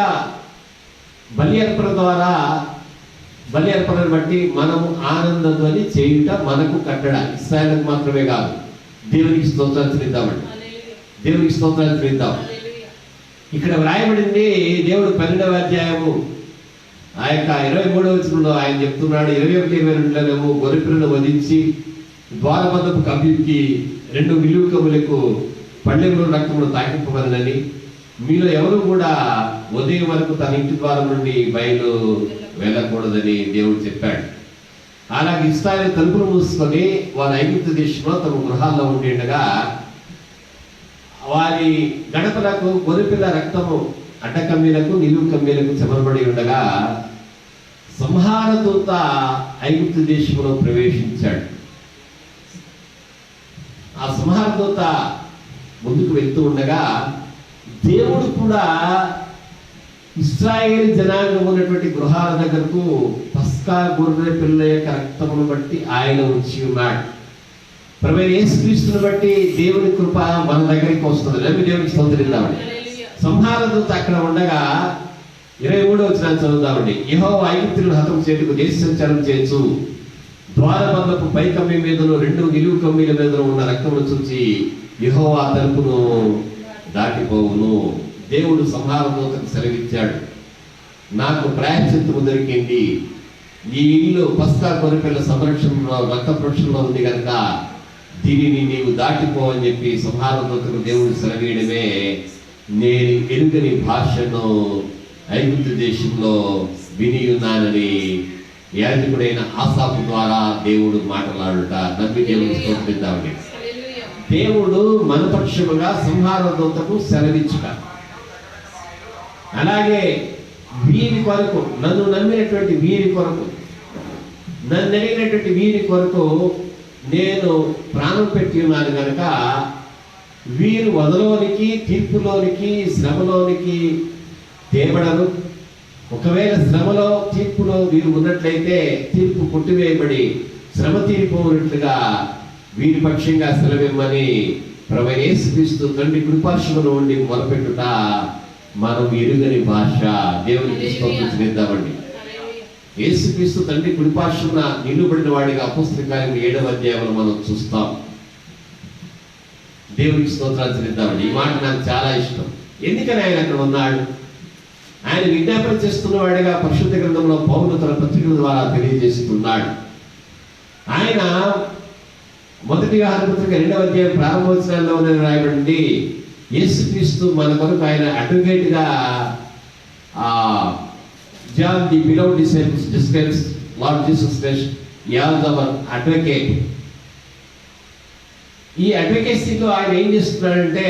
బలి అర్పణ ద్వారా బలి అర్పణను బట్టి మనము ఆనందధ్వని చేయుట మనకు కట్టడ. ఇశ్రాయేలుకు మాత్రమే కాదు. దేవునికి స్తోత్రాలు చెల్లిద్దామండి. దేవునికి స్తోత్రాలు చెల్లిద్దాం. ఇక్కడ వ్రాయబడింది దేవుడు 12వ అధ్యాయము ఆ యొక్క 23వ వచనంలో ఆయన చెప్తున్నాడు, 21-22 గొర్రెపిల్లను వధించి ద్వారబంధపు కమ్మికి 2 నిలువు కమ్ములకు పళ్ళెములు రక్తమును తాకింపవలనని, మీలో ఎవరు కూడా ఉదయం వరకు తన ఇంటి ద్వారం నుండి బయలు వెళ్ళకూడదని దేవుడు చెప్పాడు. అలాగే ఇశ్రాయేలు తలుపులు మూసుకొని వారు ఐగుప్తు దేశంలో తమ గృహాల్లో ఉండేట్టుగా వారి గడపలకు గొర్రెపిల్ల రక్తము అడ్డకమ్మీలకు నిలువు కమ్మీలకు చెమరబడి ఉండగా సంహార దూత ఐగుప్తు దేశంలో ప్రవేశించాడు. ఆ సంహార దూత ముందుకు వెళ్తూ ఉండగా దేవుడు కూడా ఇశ్రాయేలు జనాంగం ఉన్నటువంటి గృహాల దగ్గరకు పస్కా గొర్రె పిల్ల యొక్క రక్తమును బట్టి ఆయన వచ్చి ఉన్నాడు. ప్రభువైన యేసుక్రీస్తుని బట్టి దేవుని కృప మన దగ్గరికి వస్తుంది. నమ్మి దేవునికి స్తోత్రిద్దామండి. సంహార దూత అక్కడ ఉండగా 23వ వచనాన్ని చదువుదామండి. యెహోవా ఐగుప్తీయులను హతం చేయుటకు దేశ సంచారం చేయొచ్చు, ద్వారబంధపు పై కమ్మి మీదను 2 నిలువు కమ్మీల మీదను ఉన్న రక్తమును చూచి యెహోవా తలుపును దాటిపోవును. దేవుడు సంహార దూతకు సెలవిచ్చాడు, నాకు ప్రాయశ్చిత్తము దొరికింది, ఈ ఇల్లు పస్కా గొర్రెపిల్ల సంరక్షణలో రక్త ప్రోక్షణలో ఉంది కనుక దీనిని నీవు దాటిపో అని చెప్పి సంహార దూతకు దేవుడు సెలవీయడమే నేను ఎరుగని భాషను ఐగుప్తు దేశంలో విని ఉన్నానని యాజకుడైన ఆసాపు ద్వారా దేవుడు మాట్లాడుట. నమ్మి దేవుని స్తోత్రిద్దామని. దేవుడు మన పక్షముగా సంహార దూతకు సెలవిచ్చుట. అలాగే వీరి కొరకు, నన్ను నమ్మినటువంటి వీరి కొరకు, నన్ను అడిగినటువంటి వీరి కొరకు నేను ప్రాణం పెట్టి ఉన్నాను కనుక వీరు వదలోనికి, తీర్పులోనికి, శ్రమలోనికి తేబడరు. ఒకవేళ శ్రమలో, తీర్పులో వీరు ఉన్నట్లయితే తీర్పు కొట్టివేయబడి శ్రమ తీరిపోయినట్లుగా వీరి పక్షంగా సెలవిమ్మని ప్రభువైన యేసుక్రీస్తు తండ్రి కృపార్శ్వములో ఉండి మొదలుపెట్టుట మనం ఎరుగని భాష. దేవునికి స్తోత్రం చెల్లిద్దామండి. యేసుక్రీస్తు తండ్రి కృపార్శ్వమున నిలువబడిన వాడిగా అపోస్తలుల కార్యములు 7వ అధ్యాయంలో మనం చూస్తాం. దేవునికి స్తోత్రాలు చెల్లిద్దామండి. ఈ మాట నాకు చాలా ఇష్టం. ఎందుకని ఆయన అక్కడ ఉన్నాడు? ఆయన విజ్ఞాపన చేస్తున్న వాడిగా పరిశుద్ధ గ్రంథంలో పౌలు తన పత్రికల ద్వారా తెలియజేస్తున్నాడు. ఆయన 1 యోహాను పత్రిక 2వ అధ్యాయం ప్రారంభోత్సవాల్లో రాయబడింది, యేసుక్రీస్తు మన కొరకు ఆయన అడ్వకేట్ గా John the beloved disciples describes Lord Jesus Christ as our advocate. ఈ అడ్వకేసీలో ఆయన ఏం చేస్తున్నాడంటే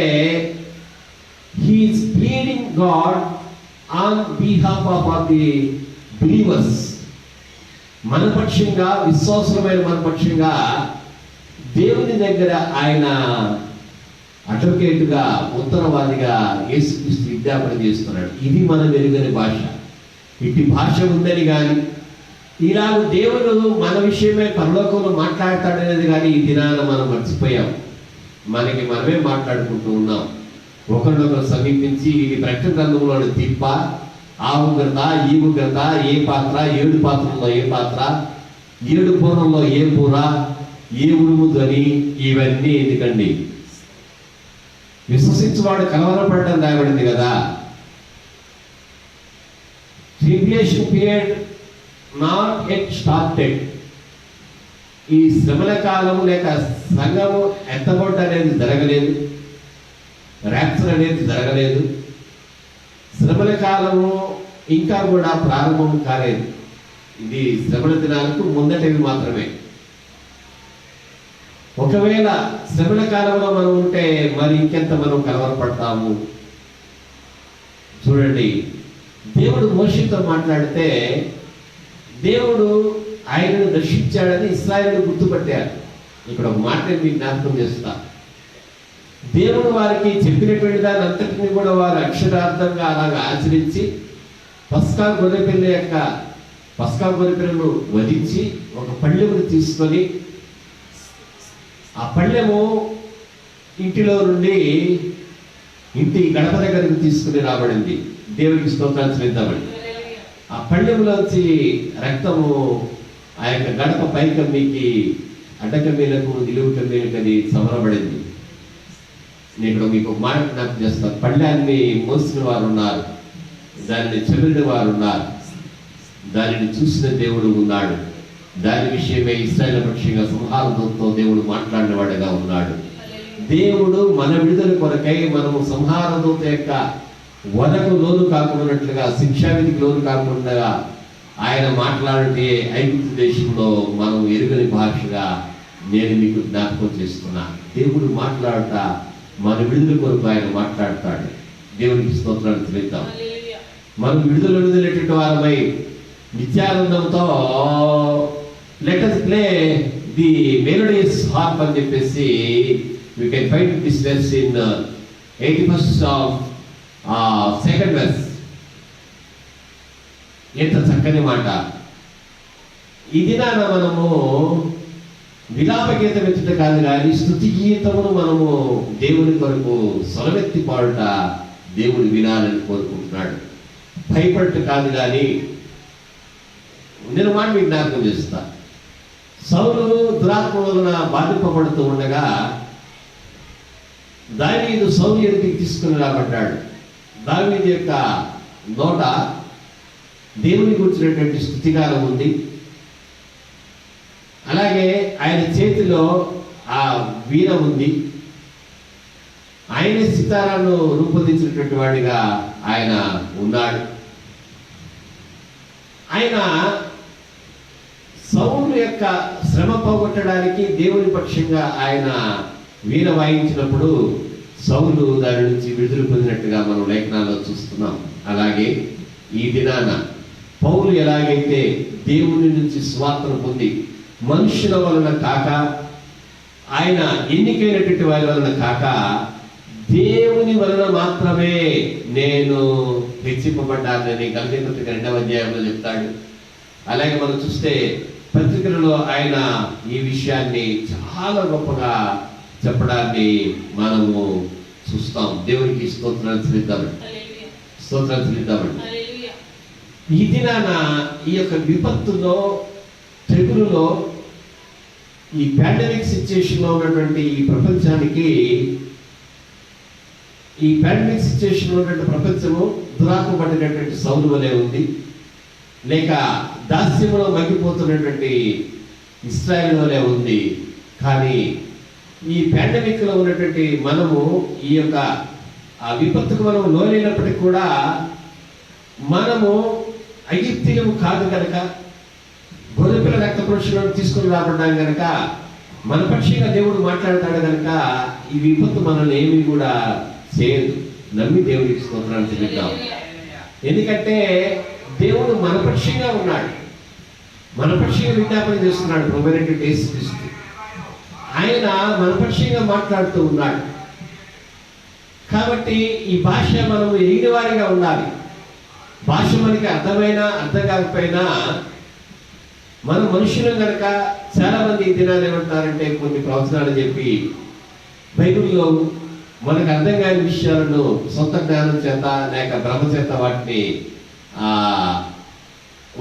he is pleading God on behalf of the believers. మన పక్షంగా, విశ్వాసమైన మన పక్షంగా దేవుని దగ్గర ఆయన అడ్వకేట్గా, ఉత్తరవాదిగా యేసుక్రీస్తు విజ్ఞాపన చేస్తున్నాడు. ఇది మనం ఎరుగని భాష. ఇటు భాష ఉందని కానీ, ఇలాగ దేవుడు మన విషయమే పరలోకంలో మాట్లాడతాడనేది కానీ ఈ దినాన మనం మర్చిపోయాం. మనకి మనమే మాట్లాడుకుంటూ ఉన్నాం. ఒకరినొకరు సమీపించి ఇది ప్రకటన గ్రంథంలోని తిప్ప, ఆ ఉగ్రత, ఈ ఉగ్రత, ఏ పాత్ర, 7 పాత్రల్లో ఏ పాత్ర, 7 పూర్వంలో ఏ పూర, ఏ ఉరుము ధ్వని, ఇవన్నీ ఎందుకండి? విశ్వసించువాడు కలవరపడడం రాయబడింది కదా. Tribulation period not at started. ఈ శ్రమల కాలము లేక సంఘము ఎత్తబొట్టు అనేది జరగలేదు, ర్యాప్చర్ అనేది జరగలేదు. శ్రమల కాలము ఇంకా కూడా ప్రారంభం కాలేదు. ఇది శ్రమల దినాలకు ముందటివి మాత్రమే. ఒకవేళ శ్రమల కాలంలో మనం ఉంటే మరి ఇంకెంత మనం కలవరపడతాము. చూడండి, దేవుడు మోషేతో మాట్లాడితే దేవుడు ఆయనను దర్శించాడని ఇశ్రాయేలు గుర్తుపట్టారు. ఇక్కడ ఒక మాట మీకు జ్ఞాపకం చేస్తా. దేవుడు వారికి చెప్పినటువంటి దాని అంతటిని కూడా వారు అక్షరార్థంగా అలాగా ఆచరించి పస్కా గొర్రెపిల్లను వధించి ఒక పళ్ళెమును తీసుకొని ఆ పళ్ళెము ఇంటిలో నుండి ఇంటి గడప దగ్గరకు తీసుకుని రాబడింది. దేవుడికి స్తోత్రాలు చెల్లిద్దామని. ఆ పళ్ళెములోంచి రక్తము ఆ యొక్క గడప పైకమ్మికి అడ్డకమ్మీలకు నిలువు కమ్మీలకు అది సమరబడింది. నేను ఇక్కడ మీకు ఒక మాట జ్ఞాపకం చేస్తాను. పళ్ళాన్ని మోసిన వారు ఉన్నారు, దానిని చెమిరిన వారు ఉన్నారు, దానిని చూసిన దేవుడు ఉన్నాడు. దాని విషయమే ఇశ్రాయేలు పక్షంగా సంహారంతో దేవుడు మాట్లాడిన వాడుగా ఉన్నాడు. దేవుడు మన విడుదల కొరకై మనము సంహారదూత యొక్క వదకు లోను కాకున్నట్లుగా, శిక్షావిధికి లోను కాకుండా ఆయన మాట్లాడితే ఐగుప్తు దేశంలో మనం ఎరుగని భాషగా నేను మీకు జ్ఞాపకం చేస్తున్నా. దేవుడు మాట్లాడట మన విడుదల కొరకు ఆయన మాట్లాడతాడు. దేవునికి స్తోత్రాలు చెల్లిద్దాం. మనం విడుదలటువంటి వారమై నిత్యానందంతో let us play the melodious harp అని చెప్పేసి we can find this verse in 81st of second verse. ఎంత చక్కని మాట. ఈ దినాన మనము విలాప గీతం ఎత్తుట కాదు కానీ స్తుతి గీతమును మనము దేవుని కొరకు స్వరమెత్తి పాడుట దేవుడు వినాలని కోరుకుంటున్నాడు. భయపడట కాదు కానీ నేను మాట మీకు జ్ఞాపకం చేస్తా. సౌలు దురాత్మ వలన బాధింపబడుతూ ఉండగా దావీదు సౌలు ఎదుటికి తీసుకుని రాబడ్డాడు. దావీదు యొక్క నోట దేవుని గురించినటువంటి స్తుతిగానం ఉంది. అలాగే ఆయన చేతిలో ఆ వీణ ఉంది. ఆయన సితారాను రూపొందించినటువంటి వాడిగా ఆయన ఉన్నాడు. ఆయన సౌలు యొక్క శ్రమ పోగొట్టడానికి దేవుని పక్షంగా ఆయన వీణ వాయించినప్పుడు సౌలు దాని నుంచి విడుదల పొందినట్టుగా మనం లేఖనాల్లో చూస్తున్నాం. అలాగే ఈ దినాన పౌలు ఎలాగైతే దేవుని నుంచి స్వార్థను పొంది మనుషుల వలన కాక ఆయన ఎన్నికైనటువంటి వారి వలన కాక దేవుని వలన మాత్రమే నేను హెచ్చింపబడ్డానని గలతీ పత్రిక 2వ అధ్యాయంలో చెప్తాడు. అలాగే మనం చూస్తే పత్రికలలో ఆయన ఈ విషయాన్ని చాలా గొప్పగా చెప్పడాన్ని మనము చూస్తాం. దేవునికి స్తోత్రాలు చెల్లిద్దామండి. ఈ దినాన ఈ యొక్క విపత్తులో, తెగులులో, ఈ పాండమిక్ సిచ్యుయేషన్లో ఉన్నటువంటి ఈ ప్రపంచానికి, ఈ పాండమిక్ సిచ్యుయేషన్లో ఉన్నటువంటి ప్రపంచము దురాత్మ పట్టినటువంటి సౌలు వలె ఉంది, లేక దాస్యంలో మగ్గిపోతున్నటువంటి ఇశ్రాయేలు వలె ఉంది. కానీ ఈ పాండమిక్లో ఉన్నటువంటి మనము ఈ యొక్క ఆ విపత్తుకు మనం లోనైనప్పటికీ కూడా మనము ఐగుప్తీయులము కాదు కనుక, గొర్రెపిల్ల రక్త పురుషులను తీసుకుని రాబడ్డాం కనుక, మన పక్షంగా దేవుడు మాట్లాడతాడు కనుక ఈ విపత్తు మనల్ని ఏమీ కూడా చేయదు. నమ్మి దేవుడికి స్తోత్రాలు చెల్లిద్దాం. ఎందుకంటే దేవుడు మన పక్షంగా ఉన్నాడు, మన పక్షంగా విజ్ఞాపన చేస్తున్నాడు. ప్రభువైనటువంటి యేసుక్రీస్తు ఆయన మన పక్షంగా మాట్లాడుతూ ఉన్నాడు. కాబట్టి ఈ భాష మనం ఎరిగిన వారిగా ఉండాలి. భాష మనకి అర్థమైనా అర్థం కాకపోయినా మన మనుషులం కనుక చాలా మంది ఈ దినాలు ఏమంటారంటే కొన్ని ప్రవచనాలు చెప్పి బైబిల్లో మనకు అర్థం కాని విషయాలను సొంత జ్ఞానం చేత లేక భ్రమ చేత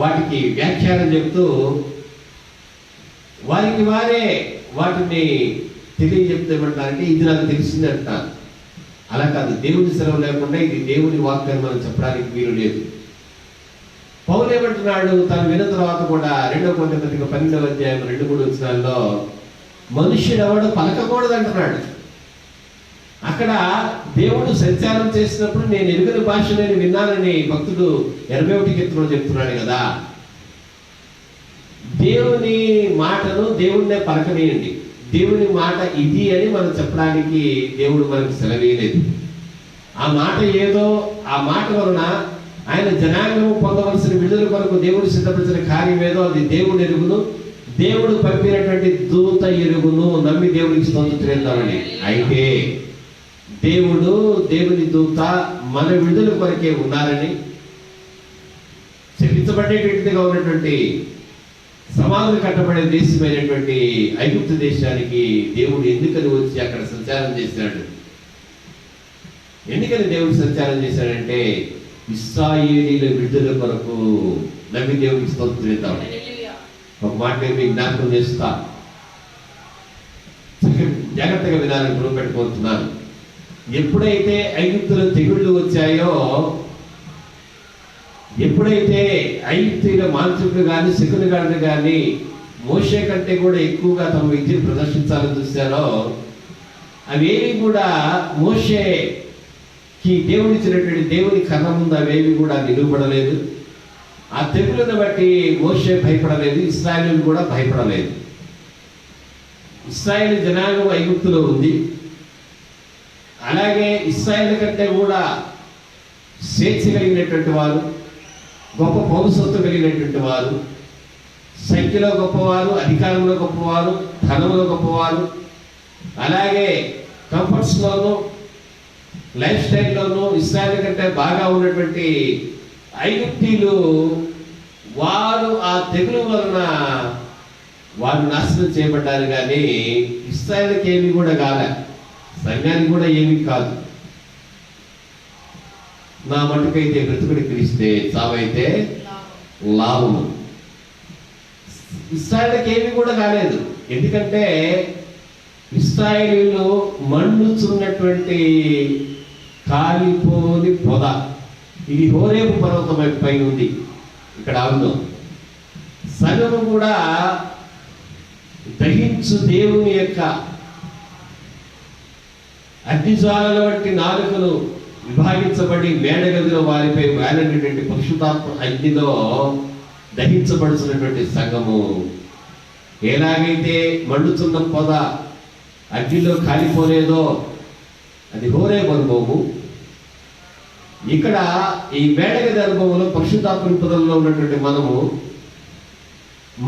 వాటికి వ్యాఖ్యానం చెప్తూ వారికి వారే వాటిని తెలియజెప్తామంటారంటే ఇది నాకు తెలిసింది అంటారు. అలా కాదు, దేవుని సెలవు లేకుండా ఇది దేవుని వాక్యాన్ని మనం చెప్పడానికి వీలు లేదు. పౌలు ఏమంటున్నాడు తను విన్న తర్వాత కూడా 2వ కొరింథీ పత్రిక 12వ అధ్యాయం 2-3 వచనాల్లో మనుష్యుడు ఎవడు పలకకూడదు అంటున్నాడు. అక్కడ దేవుడు సంచారం చేసినప్పుడు నేను ఎరుగని భాష నేను విన్నానని భక్తుడు 81 కీర్తనలో చెప్తున్నాడు కదా. దేవుని మాటను దేవుడినే పలకనీయండి. దేవుని మాట ఇది అని మనం చెప్పడానికి దేవుడు మనకు సెలవేయలేదు. ఆ మాట ఏదో, ఆ మాట వలన ఆయన జనాంగము పొందవలసిన విడుదల కొరకు దేవుడు సిద్ధపరిచిన కార్యం ఏదో అది దేవుడు ఎరుగును, దేవుడు పంపినటువంటి దూత ఎరుగును. నమ్మి దేవుడికి స్తోత్రం చేద్దామని. అయితే దేవుడు, దేవుని దూత మన విడుదల కొరకే ఉన్నారని, చెల్లించబడేటట్టుగా ఉన్నటువంటి సమాధులు కట్టబడే దేశమైనటువంటి ఐగుప్తు దేశానికి దేవుడు ఎందుకని వచ్చి అక్కడ సంచారం చేశాడు? ఎందుకని దేవుడు సంచారం చేశాడంటే ఇశ్రాయేలీయుల విడుదల కొరకు. నమ్మి దేవుడికి స్తోత్రం చేద్దాం. ఒక మాట నేను మీకు జ్ఞాపకం చేస్తా, జాగ్రత్తగా వినాలని గుర్తుపెట్టుకుంటున్నాను. ఎప్పుడైతే ఐగుప్తులో తెగుళ్ళు వచ్చాయో, ఎప్పుడైతే ఐగుప్తుల మాంత్రికులు కానీ శకుని గాడిని కానీ మోషే కంటే కూడా ఎక్కువగా తమ విద్యను ప్రదర్శించాలని చూశారో, అవేవి కూడా మోషేకి దేవుడిచ్చినటువంటి దేవుని కర్ర ముందు అవేవి కూడా నిలువబడలేదు. ఆ తెగులను బట్టి మోషే భయపడలేదు, ఇశ్రాయేలు కూడా భయపడలేదు. ఇశ్రాయేలు జనాంగం ఐగుప్తులో ఉంది. అలాగే ఇశ్రాయేలు కంటే కూడా స్వేచ్ఛ కలిగినటువంటి వారు, గొప్ప పౌరసత్వం కలిగినటువంటి వారు, సంఖ్యలో గొప్పవారు, అధికారంలో గొప్పవారు, ధనంలో గొప్పవారు, అలాగే కంఫర్ట్స్లోనూ లైఫ్ స్టైల్లోనూ ఇశ్రాయేలు కంటే బాగా ఉన్నటువంటి ఐగుప్తీయులు వారు ఆ తెగులు వలన వారు నాశనం చేయబడ్డారు. కానీ ఇశ్రాయేలుకి ఏమి కూడా కాలే, సంఘానికి కూడా ఏమీ కాదు. నా మటుకైతే బ్రతుకుడి క్రీస్తే, చావైతే లాభము. ఇశ్రాయేలుకి ఏమీ కూడా కాలేదు. ఎందుకంటే ఇశ్రాయేలీయులు మండుచున్నటువంటి కాలిపోని పొద, ఇది హోరేబు పర్వతం పైన ఉంది. ఇక్కడ అవును సగము కూడా దహించు దేవుని యొక్క అగ్నిజ్వాలల వంటి నాలుకలు విభాగించబడి మేడగదిలో వారిపై వేలనేటువంటి పరిశుద్ధాత్మ అగ్నిలో దహించబడుతున్నటువంటి సంఘము. ఎలాగైతే మండుతున్న పొద అగ్నిలో కాలిపోలేదో అది హోరేబు అనుభవము. ఇక్కడ ఈ మేడగది అనుభవంలో పరిశుద్ధాత్మ నింపుదలలో ఉన్నటువంటి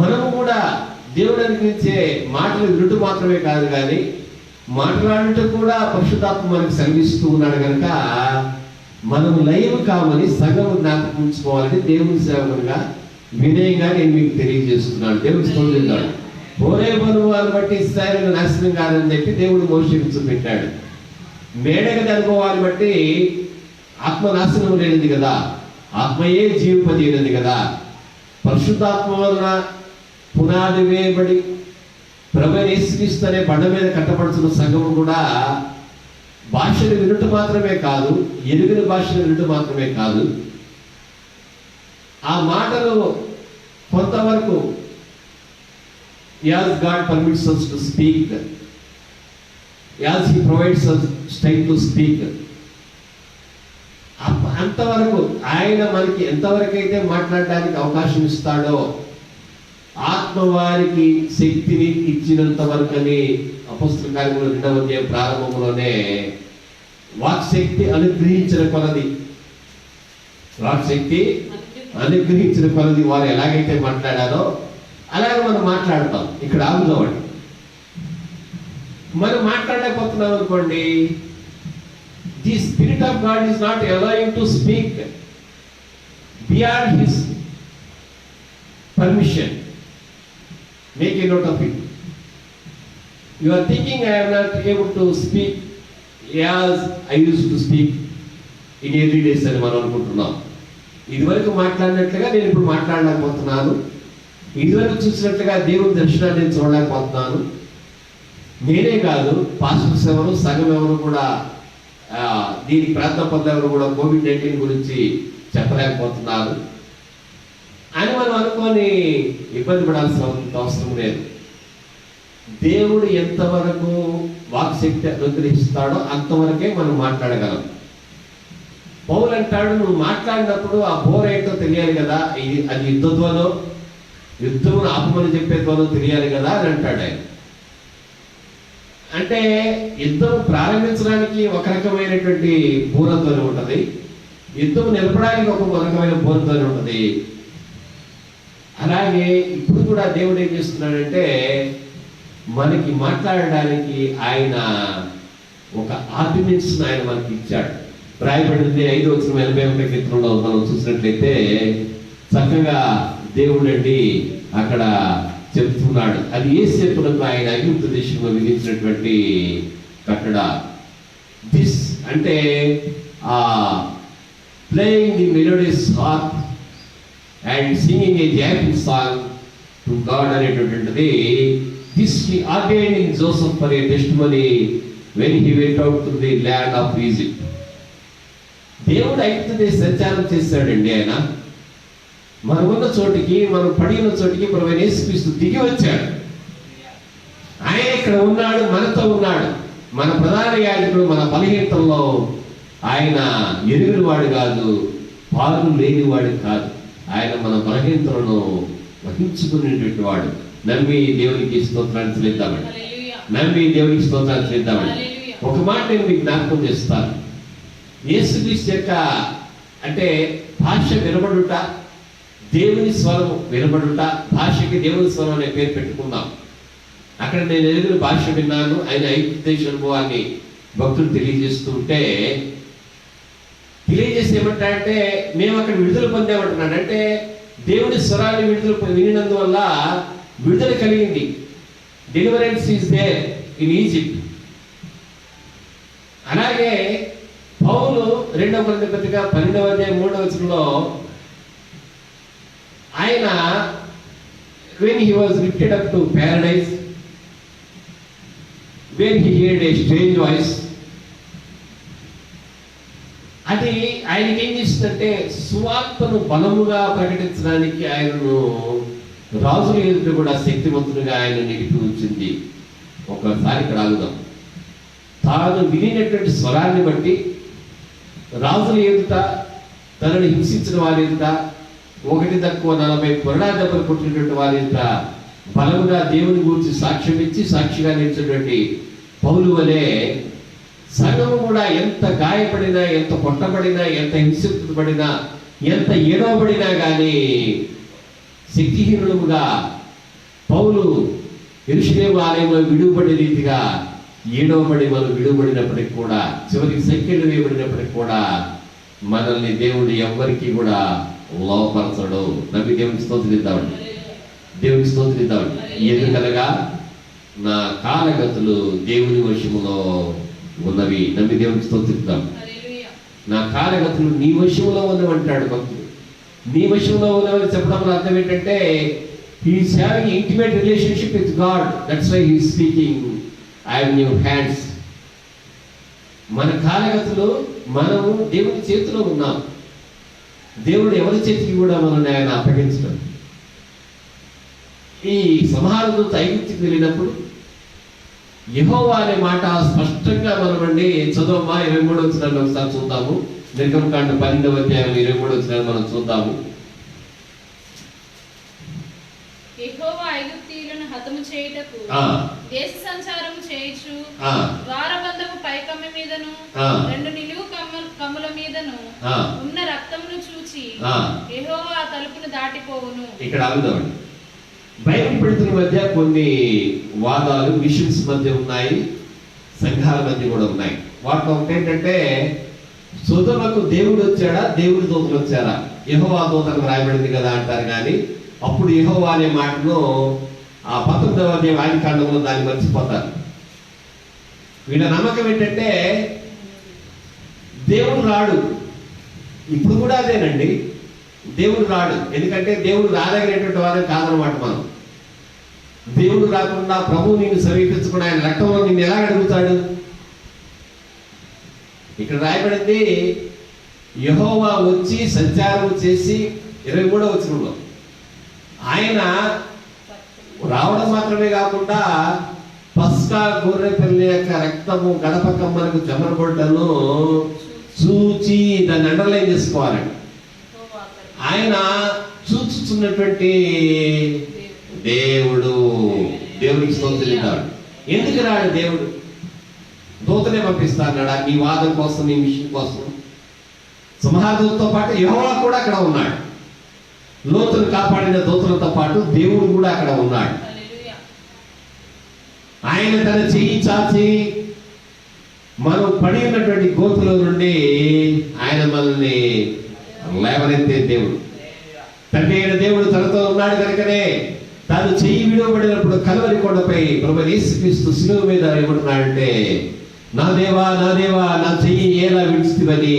మనము కూడా దేవుడు అనిపించే మాటలు వినుట మాత్రమే కాదు, కానీ మాట్లాడుతూ కూడా పరిశుద్ధాత్మ మనకు సెలవిస్తూ ఉన్నాడు. కనుక మనము లైవ్ కామని సంఘం జ్ఞాపకం ఉంచుకోవాలని దేవుని సేవకులుగా వినయంగా నేను మీకు తెలియజేస్తున్నాను. దేవుడు స్తోత్రించాడు. హోరేబు అనుభవాన్ని బట్టి ఇశ్రాయేలు నాశనం కాదని చెప్పి దేవుడు మోషేకు చూపెట్టాడు. మేడగది అనుభవాన్ని బట్టి ఆత్మ నాశనం లేనిది కదా, ఆత్మయే జీవింపజేయనిది కదా. పరిశుద్ధాత్మ వలన పునాది వేయబడి ప్రభువైన యేసుక్రీస్తు అనే బండ మీద కట్టబడుతున్న సంఘము కూడా భాషను వినుట మాత్రమే కాదు, ఎరుగిన భాషను వినుట మాత్రమే కాదు, ఆ మాటలు కొంతవరకు as God permits us to speak, as he provides us strength to speak, అంతవరకు ఆయన మనకి ఎంతవరకు అయితే మాట్లాడడానికి అవకాశం ఇస్తాడో ఆత్మ వారికి శక్తిని ఇచ్చినంత వరకు అని అపొస్తలుల కార్యములు 2వ అధ్యాయం ప్రారంభంలోనే వాక్శక్తి అనుగ్రహించిన కొలది, వాక్శక్తి అనుగ్రహించిన కొలది వారు ఎలాగైతే మాట్లాడారో అలాగే మనం మాట్లాడతాం. ఇక్కడ ఆగుదామండి. మనం మాట్లాడలేకపోతున్నాం అనుకోండి, the Spirit of God is not allowing to speak beyond His permission. Make a note of it. You are thinking I am not able to speak as I used to speak in early days అని మనం అనుకుంటున్నాం. ఇదివరకు మాట్లాడినట్లుగా నేను ఇప్పుడు మాట్లాడలేకపోతున్నాను, ఇదివరకు చూసినట్లుగా దేవుని దర్శనాన్ని నేను చూడలేకపోతున్నాను. నేనే కాదు, పాస్టర్స్ ఎవరు, సంఘం ఎవరు కూడా దీనికి ప్రార్థన పనులు ఎవరు కూడా COVID-19 గురించి చెప్పలేకపోతున్నారు అని మనం అనుకొని ఇబ్బంది పడాల్సిన అవసరం లేదు. దేవుడు ఎంతవరకు వాక్శక్తి అనుగ్రహిస్తాడో అంతవరకే మనం మాట్లాడగలం. పౌలు అంటాడు, నువ్వు మాట్లాడినప్పుడు ఆ బోర్ ఏంటో తెలియాలి కదా, అది యుద్ధధ్వనో యుద్ధమును ఆపమని చెప్పే ధ్వనో తెలియాలి కదా అని అంటాడు ఆయన. అంటే యుద్ధం ప్రారంభించడానికి ఒక రకమైనటువంటి బూరధ్వని ఉంటుంది, యుద్ధం నిలపడానికి ఒక రకమైన బూరధ్వని ఉంటుంది. అలాగే ఇప్పుడు కూడా దేవుడు ఏం చేస్తున్నాడంటే మనకి మాట్లాడడానికి ఆయన ఒక ఆర్డినెన్స్ ఆయన మనకి ఇచ్చాడు. రాయబడింది 5:81 కీర్తనలో మనం చూసినట్లయితే చక్కగా దేవుడండి అక్కడ చెప్తున్నాడు. అది ఏ చెప్పులకు ఆయన ఐగుప్తు దేశంలో విధించినటువంటి కట్టడ. దిస్ అంటే playing the melodious harp and singing a joyful song to God అనేటువంటిది. This he ordained in Joseph for a testimony when he went out to the land of Egypt. దేవుడు ఐగుప్తు దేశ సంచారం చేశాడండి. ఆయన మనం ఉన్న చోటికి, మనం పడిన చోటికి ప్రభు యేసుక్రీస్తు దిగి వచ్చాడు. ఆయన ఇక్కడ ఉన్నాడు, మనతో ఉన్నాడు. మన ప్రధాన యాజకుడు మన బలహీనతల్లో ఆయన ఎరిగిన వాడు కాదు, పాలు లేనివాడు కాదు. ఆయన మన బలహీనతలను వహించుకునేటువంటి వాడు. నమ్మి దేవునికి స్తోత్రాన్ని చెల్లిద్దామండి. నమ్మి దేవునికి స్తోత్రాన్ని చెల్లిద్దామండి. ఒక మాట నేను మీకు జ్ఞాపకం చేస్తాను. యేసుక్రీస్తు యొక్క అంటే భాష వినబడుట, దేవుని స్వరం వినబడుట, భాషకి దేవుని స్వరం అనే పేరు పెట్టుకుందాం. అక్కడ నేను ఎదురు భాష విన్నాను, ఆయన ఐగుప్తు దేశ అనుభవాన్ని భక్తులు తెలియజేస్తుంటే ఏమంటాడంటే మేము అక్కడ విడుదల పొందామంటున్నాడు. అంటే దేవుని స్వరాన్ని వినినందువల్ల విడుదల కలిగింది. Deliverance is there in Egypt. అలాగే పౌలు 2వ కొరింథీ పత్రిక 12వ అధ్యాయం 3వ వచనంలో ఆయన when he was lifted up to paradise, when he heard a strange voice, అది ఆయనకి ఏం చేసిందంటే సువార్తను బలముగా ప్రకటించడానికి ఆయనను రాజుల ఎదుట కూడా శక్తివంతునిగా ఆయన నిలిపి ఉంచింది. ఒకసారి ఇక్కడ ఆగుదాం. తాను వినినటువంటి స్వరాన్ని బట్టి రాజుల ఎదుట, తనను హింసించిన వారి ఎదుట, 1-40 కొరడా దెబ్బలు కొట్టినటువంటి వారి ఎదుట బలముగా దేవుని గురించి సాక్ష్యం ఇచ్చి సాక్షిగా నిలిచినటువంటి పౌలు వలె సంఘము కూడా ఎంత గాయపడినా, ఎంత కొట్టబడినా, ఎంత హింసించబడినా, ఎంత ఏడవబడినా కానీ శక్తిహీనులుగా పౌలు యెరూషలేము ఆలయంలో విడువబడే రీతిగా ఏడవబడి మనం విడువబడినప్పటికి కూడా, చివరికి సంఖ్యలు వేయబడినప్పటికి కూడా మనల్ని దేవుడు ఎవ్వరికి కూడా లోపరచడు. నమ్మి దేవునికి స్తోత్రిద్దామండి. దేవునికి స్తోత్రిద్దామండి. ఎందుకనగా నా కాలగతులు దేవుని వశములో ఉన్నవి. నమ్మి దేవునికి స్తోత్రిద్దాం. నా కాలగతులు నీ వశములో ఉన్నవంటాడు భక్తుడు. నీ వశంలో ఉన్నవని చెప్పడం అర్థం ఏంటంటే he's having intimate relationship with God. That's why he's speaking, I am in your hands. మన కాలగతులు మనము దేవుని చేతిలో ఉన్నాం. దేవుడు ఎవరి చేతికి కూడా మనల్ని ఆయన అప్పగించడం. ఈ సంహార దూత ఐగుప్తుకి వెళ్ళినప్పుడు యెహోవా అనే మాట స్పష్టంగా మనమండి చదవమ్మా. 23వ వచనాన్ని ఒకసారి చూద్దాము. నిర్గమకాండ 12వ అధ్యాయం 23వ వచనాన్ని మనం చూద్దాము. యెహోవా ఐగుప్తీయులను హతము చేయుటకు దేశ సంచారం చేయుచు ద్వారబంధపు పైకమ్మ మీదను 2 నిలువు కమ్ముల మీదను ఉన్న రక్తమును చూచి యెహోవా ఆ తలుపును దాటిపోవును. ఇక్కడ ఆగుదామండి. బైబిల్ పండితుల మధ్య కొన్ని వాదాలు, మిషన్స్ మధ్య ఉన్నాయి, సంఘాల మధ్య కూడా ఉన్నాయి. వాటిలో ఒకటేంటంటే సొదొమకు దేవుడు వచ్చాడా, దేవుడి దూతలు వచ్చారా? యెహోవా దూతలకు రాయబడింది కదా అంటారు. కానీ అప్పుడు యెహోవా అనే మాటను ఆ 19వ అధ్యాయం ఆదికాండంలో దాన్ని మర్చిపోతారు. వీళ్ళ నమ్మకం ఏంటంటే దేవుడు రాడు. ఇప్పుడు కూడా అదేనండి, దేవుడు రాడు. ఎందుకంటే దేవుడు రాదగినటువంటి వారిని కాదనమాట. మనం దేవుడు రాకుండా ప్రభువు నిన్ను సమీపించకుండా ఆయన రక్తంలో నిన్ను ఎలా అడుగుతాడు? ఇక్కడ రాయబడింది యెహోవా వచ్చి సంచారం చేసి 23వ వచనంలో ఆయన రావడం మాత్రమే కాకుండా పస్కా గొర్రె పిల్ల యొక్క రక్తము గడప కమ్మలకు చెమరబడ్డను చూచి దాన్ని అండర్లైన్ చేసుకోవాలండి. ఆయన చూచుచున్నటువంటి దేవుడు. దేవుడికి స్తోత్రం. ఎందుకు రాడు దేవుడు? దూతనే పంపిస్తాడా నీ వాదం కోసం, నీ విషయం కోసం? సంహారదూతతో పాటు యెహోవా కూడా అక్కడ ఉన్నాడు. లోతును కాపాడిన దూతలతో పాటు దేవుడు కూడా అక్కడ ఉన్నాడు. ఆయన తన చెయ్యి చాచి మనం పడి ఉన్నటువంటి గోతులో నుండి ఆయన మనల్ని లేవనెత్తే దేవుడు. తండ్రి అయిన దేవుడు తనతో ఉన్నాడు కనుకనే తాను చెయ్యి విడవబడినప్పుడు కల్వరి కొండపై ప్రభువైన యేసుక్రీస్తు శిలువ మీద ఏమంటున్నాడంటే, నా దేవా నా చెయ్యి ఎలా విడిచితివని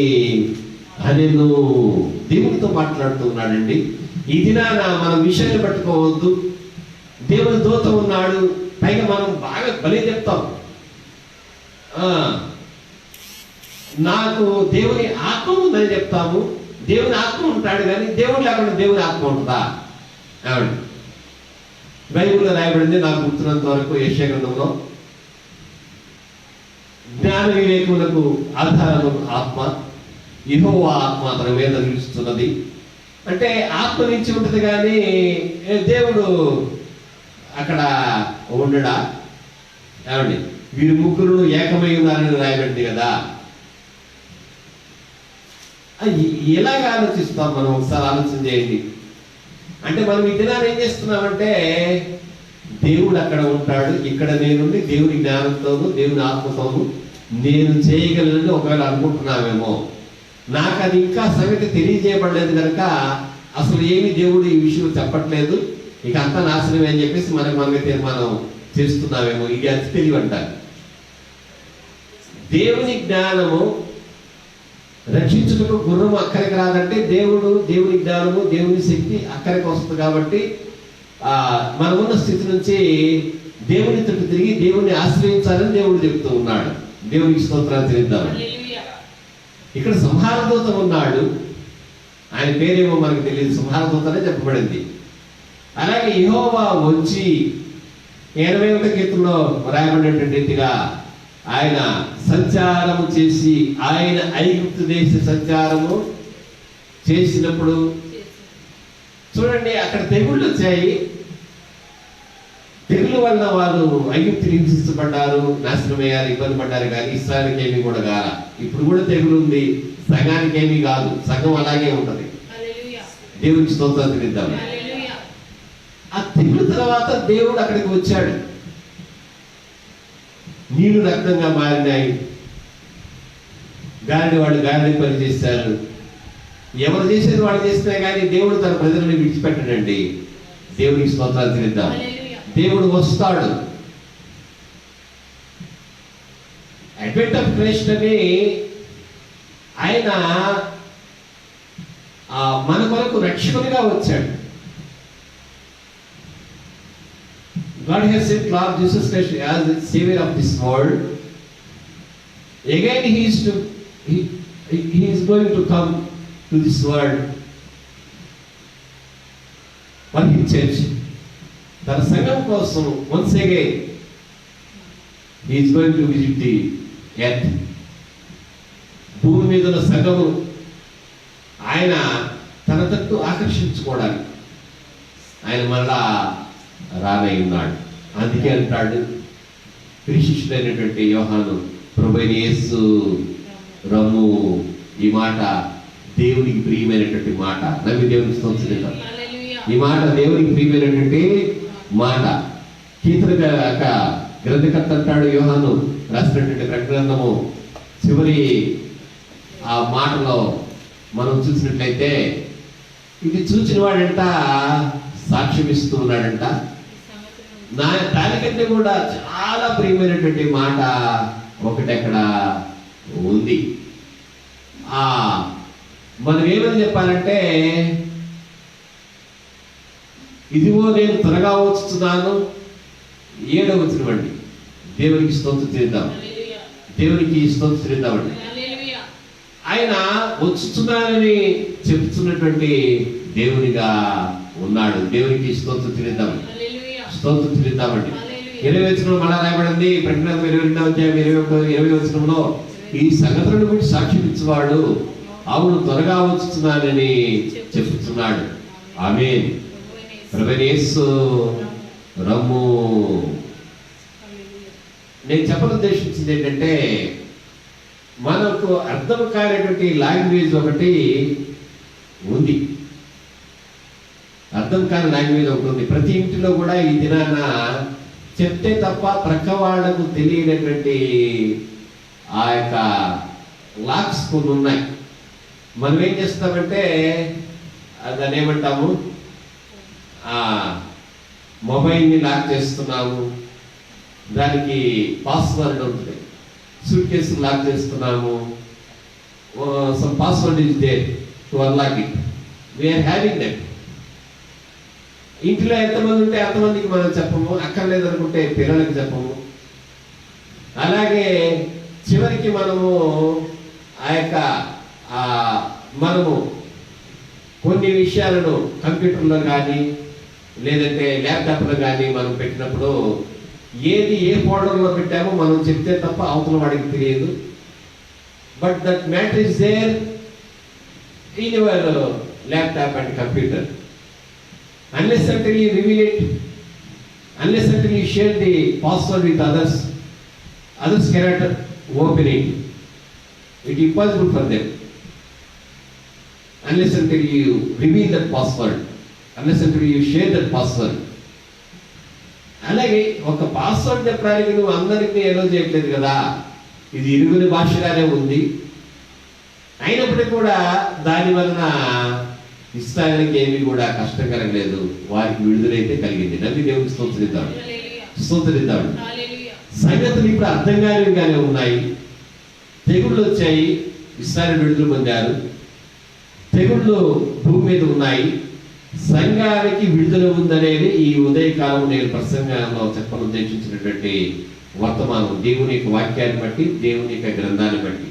నేను దేవుడితో మాట్లాడుతూ ఉన్నాడండి. ఈ దినాన మనం విషయాన్ని పట్టుకోవద్దు. దేవుని దూత ఉన్నాడు, పైగా మనం బాగా బలి చెప్తాం. నాకు దేవుని ఆత్మ ఉందని చెప్తాము. దేవుని ఆత్మ ఉంటాడు కానీ దేవుడు లేకుండా దేవుని ఆత్మ ఉంటుందా? ఆవిడ బైబిల్లో రాయబడింది, నాకు గుర్తున్నంత వరకు యెషయా గ్రంథంలో, జ్ఞాన వివేకములకు ఆధారము ఆత్మ, యెహోవా ఆత్మ తన మీద నిలుస్తున్నది. అంటే ఆత్మ నుంచి ఉంటుంది కానీ దేవుడు అక్కడ ఉండడా? ఏమండి, వీరు ముగ్గురు ఏకమై ఉన్నారని రాయబడింది కదా. ఎలాగ ఆలోచిస్తాం మనం? ఒకసారి ఆలోచన చేయండి. అంటే మనం ఈ దినాన్ని ఏం చేస్తున్నామంటే, దేవుడు అక్కడ ఉంటాడు, ఇక్కడ నేనుండి దేవుని జ్ఞానంతోనూ దేవుని ఆత్మతోనూ నేను చేయగలను ఒకవేళ అనుకుంటున్నామేమో. నాకు అది ఇంకా సంగతి తెలియజేయబడలేదు కనుక అసలు ఏమి దేవుడు ఈ విషయం చెప్పట్లేదు, ఇక అంతా నాశనమే అని చెప్పేసి మనమే తీర్మానం చేస్తున్నామేమో. ఇది అతి తెలివంటారు. దేవుని జ్ఞానము రక్షించుటకు గుర్రము అక్కడికి రాదంటే దేవుని జ్ఞానము దేవుని శక్తి అక్కడికి వస్తుంది. కాబట్టి మనం ఉన్న స్థితి నుంచి దేవుని తట్టు తిరిగి దేవుణ్ణి ఆశ్రయించాలని దేవుడు చెప్తూ ఉన్నాడు. దేవునికి స్తోత్రాలు చెల్లిద్దాం. ఇక్కడ సంహారదూత ఉన్నాడు, ఆయన పేరేమో మనకు తెలియదు, సంహారదూతనే చెప్పబడింది. అలాగే యెహోవా వచ్చి 81వ కీర్తనలో రాయబడినటువంటి రీతిగా ఆయన సంచారము చేసి, ఆయన ఐగుప్తు దేశ సంచారము చేసినప్పుడు చూడండి, అక్కడ తెగుళ్ళు వచ్చాయి. తెగుళ్ళ వల్ల వారు ఐగుప్తుని హింసించబడ్డారు, నాశనమయ్యారు, ఇబ్బంది పడ్డారు. కానీ ఇస్రాయేలుకి ఏమీ కూడా కాల. ఇప్పుడు కూడా తెగులు ఉంది, సంఘానికి ఏమీ కాదు, సంఘం అలాగే ఉంటది. దేవునికి స్తోత్రాలు చెల్లిద్దాం. ఆ తెగులు తర్వాత దేవుడు అక్కడికి వచ్చాడు. నీళ్లు రక్తంగా మారినాయి, గాలిని వాడు గాలిని పని చేశారు. ఎవరు చేసేది వాడు చేస్తే కానీ దేవుడు తన ప్రజలను విడిచిపెట్టడండి. దేవునికి స్తోత్రాలు చెల్లిద్దాం. దేవుడు వస్తాడు. అడ్వెంట్ ఆఫ్ క్రైస్ట్ అని ఆయన మన కొరకు రక్షకునిగా వచ్చాడు. God has sent Lord Jesus Christ as the Savior of this world. Again he is going to come to this world for his church. తన సంఘం కోసం once again he is going to visit the earth. భూమి మీద ఉన్న సంఘము ఆయన తన తట్టు ఆకర్షించుకోవడానికి ఆయన మళ్ళా రానై ఉన్నాడు. అందుకే అంటాడు శిష్యుడైనటువంటి యోహాను, ప్రభువైన యేసు రమ్ము. ఈ మాట దేవునికి ప్రియమైనటువంటి మాట. నవ్వి దేవునికి స్తోత్రం. ఈ మాట దేవునికి ప్రియమైనటువంటి మాట. కీర్తన గ్రంథకర్త అంటాడు, యోహాను రాసినటువంటి ప్రకటనము చివరి ఆ మాటలో మనం చూసినట్లయితే, ఇది చూసిన వాడంట సాక్ష్యం ఇస్తూ ఉన్నాడంట. దానికంటే కూడా చాలా ప్రియమైనటువంటి మాట ఒకటి అక్కడ ఉంది. మనం ఏమని చెప్పాలంటే, ఇదిగో నేను త్వరగా వచ్చుతున్నాను. 7వ వచనమండి. దేవునికి స్తోత్రం చేద్దాం. దేవునికి స్తోత్రం చేద్దామండి. ఆయన వచ్చుతున్నానని చెప్తున్నటువంటి దేవునిగా ఉన్నాడు. దేవునికి స్తోత్రం చేద్దామండి. స్తోత్రం చెల్లిద్దామండి. 20వ వచనంలో మళ్ళా రాయబడింది, ప్రకటన 22వ అధ్యాయం 20వ వచనంలో, ఈ సంగతులను గురించి సాక్ష్యం ఇచ్చేవాడు అవును త్వరగా వచ్చుతున్నానని చెప్తున్నాడు. ఆమేన్. ప్రభువైన యేసు రమ్ము. నేను చెప్పనుద్దేశించింది ఏంటంటే, మనకు అర్థం కానిటువంటి లాంగ్వేజ్ ఒకటి ఉంది. అర్థం కాని లాంగ్వేజ్ ఒకటి ఉంది. ప్రతి ఇంటిలో కూడా ఈ దినాన చెప్తే తప్ప ప్రక్క వాళ్లకు తెలియనటువంటి ఆ యొక్క లాక్స్ కొన్ని ఉన్నాయి. మనం ఏం చేస్తామంటే దాన్ని ఏమంటాము, మొబైల్ని లాక్ చేస్తున్నాము, దానికి పాస్వర్డ్ ఉంటుంది. సూట్ కేసు లాక్ చేస్తున్నాము, some password is there to unlock it. We are having that. ఇంట్లో ఎంతమంది ఉంటే అంతమందికి మనం చెప్పము, అక్కర్లేదు అనుకుంటే పిల్లలకి చెప్పము. అలాగే చివరికి మనము ఆ యొక్క మనము కొన్ని విషయాలను కంప్యూటర్లో కానీ లేదంటే ల్యాప్టాప్లో కానీ మనం పెట్టినప్పుడు ఏది ఏ ఫోల్డర్లో పెట్టామో మనం చెప్తే తప్ప అవతల వాడికి తెలియదు. But that matter is there in your laptop and computer. Unless until you reveal it, unless until you share the password with others, others cannot open it. It is impossible for them. Unless until you reveal that password, unless until you share that password. అలాగే ఒక password చెప్పడానికి నువ్వు అందరికీ ఏదో చేయట్లేదు కదా. ఇది ఇరుగుని భాషగానే ఉంది. అయినప్పటికీ కూడా దాని వలన ఇస్రాయేలుకి ఏమీ కూడా కష్టకరం లేదు, వారికి విడుదలైతే కలిగింది. నమ్మి దేవుడికి స్తోత్రిద్దాం. సంగతులు ఇప్పుడు అర్థం కానివిగానే ఉన్నాయి. తెగుళ్ళు వచ్చాయి, ఇస్రాయేలు విడుదల పొందారు. తెగుళ్ళు భూమి మీద ఉన్నాయి, సంఘానికి విడుదల ఉందనేది ఈ ఉదయకాలం నేను ప్రసంగంలో చెప్పనుద్దేశించినటువంటి వర్తమానం. దేవుని యొక్క వాక్యాన్ని బట్టి, దేవుని యొక్క గ్రంథాన్ని బట్టి.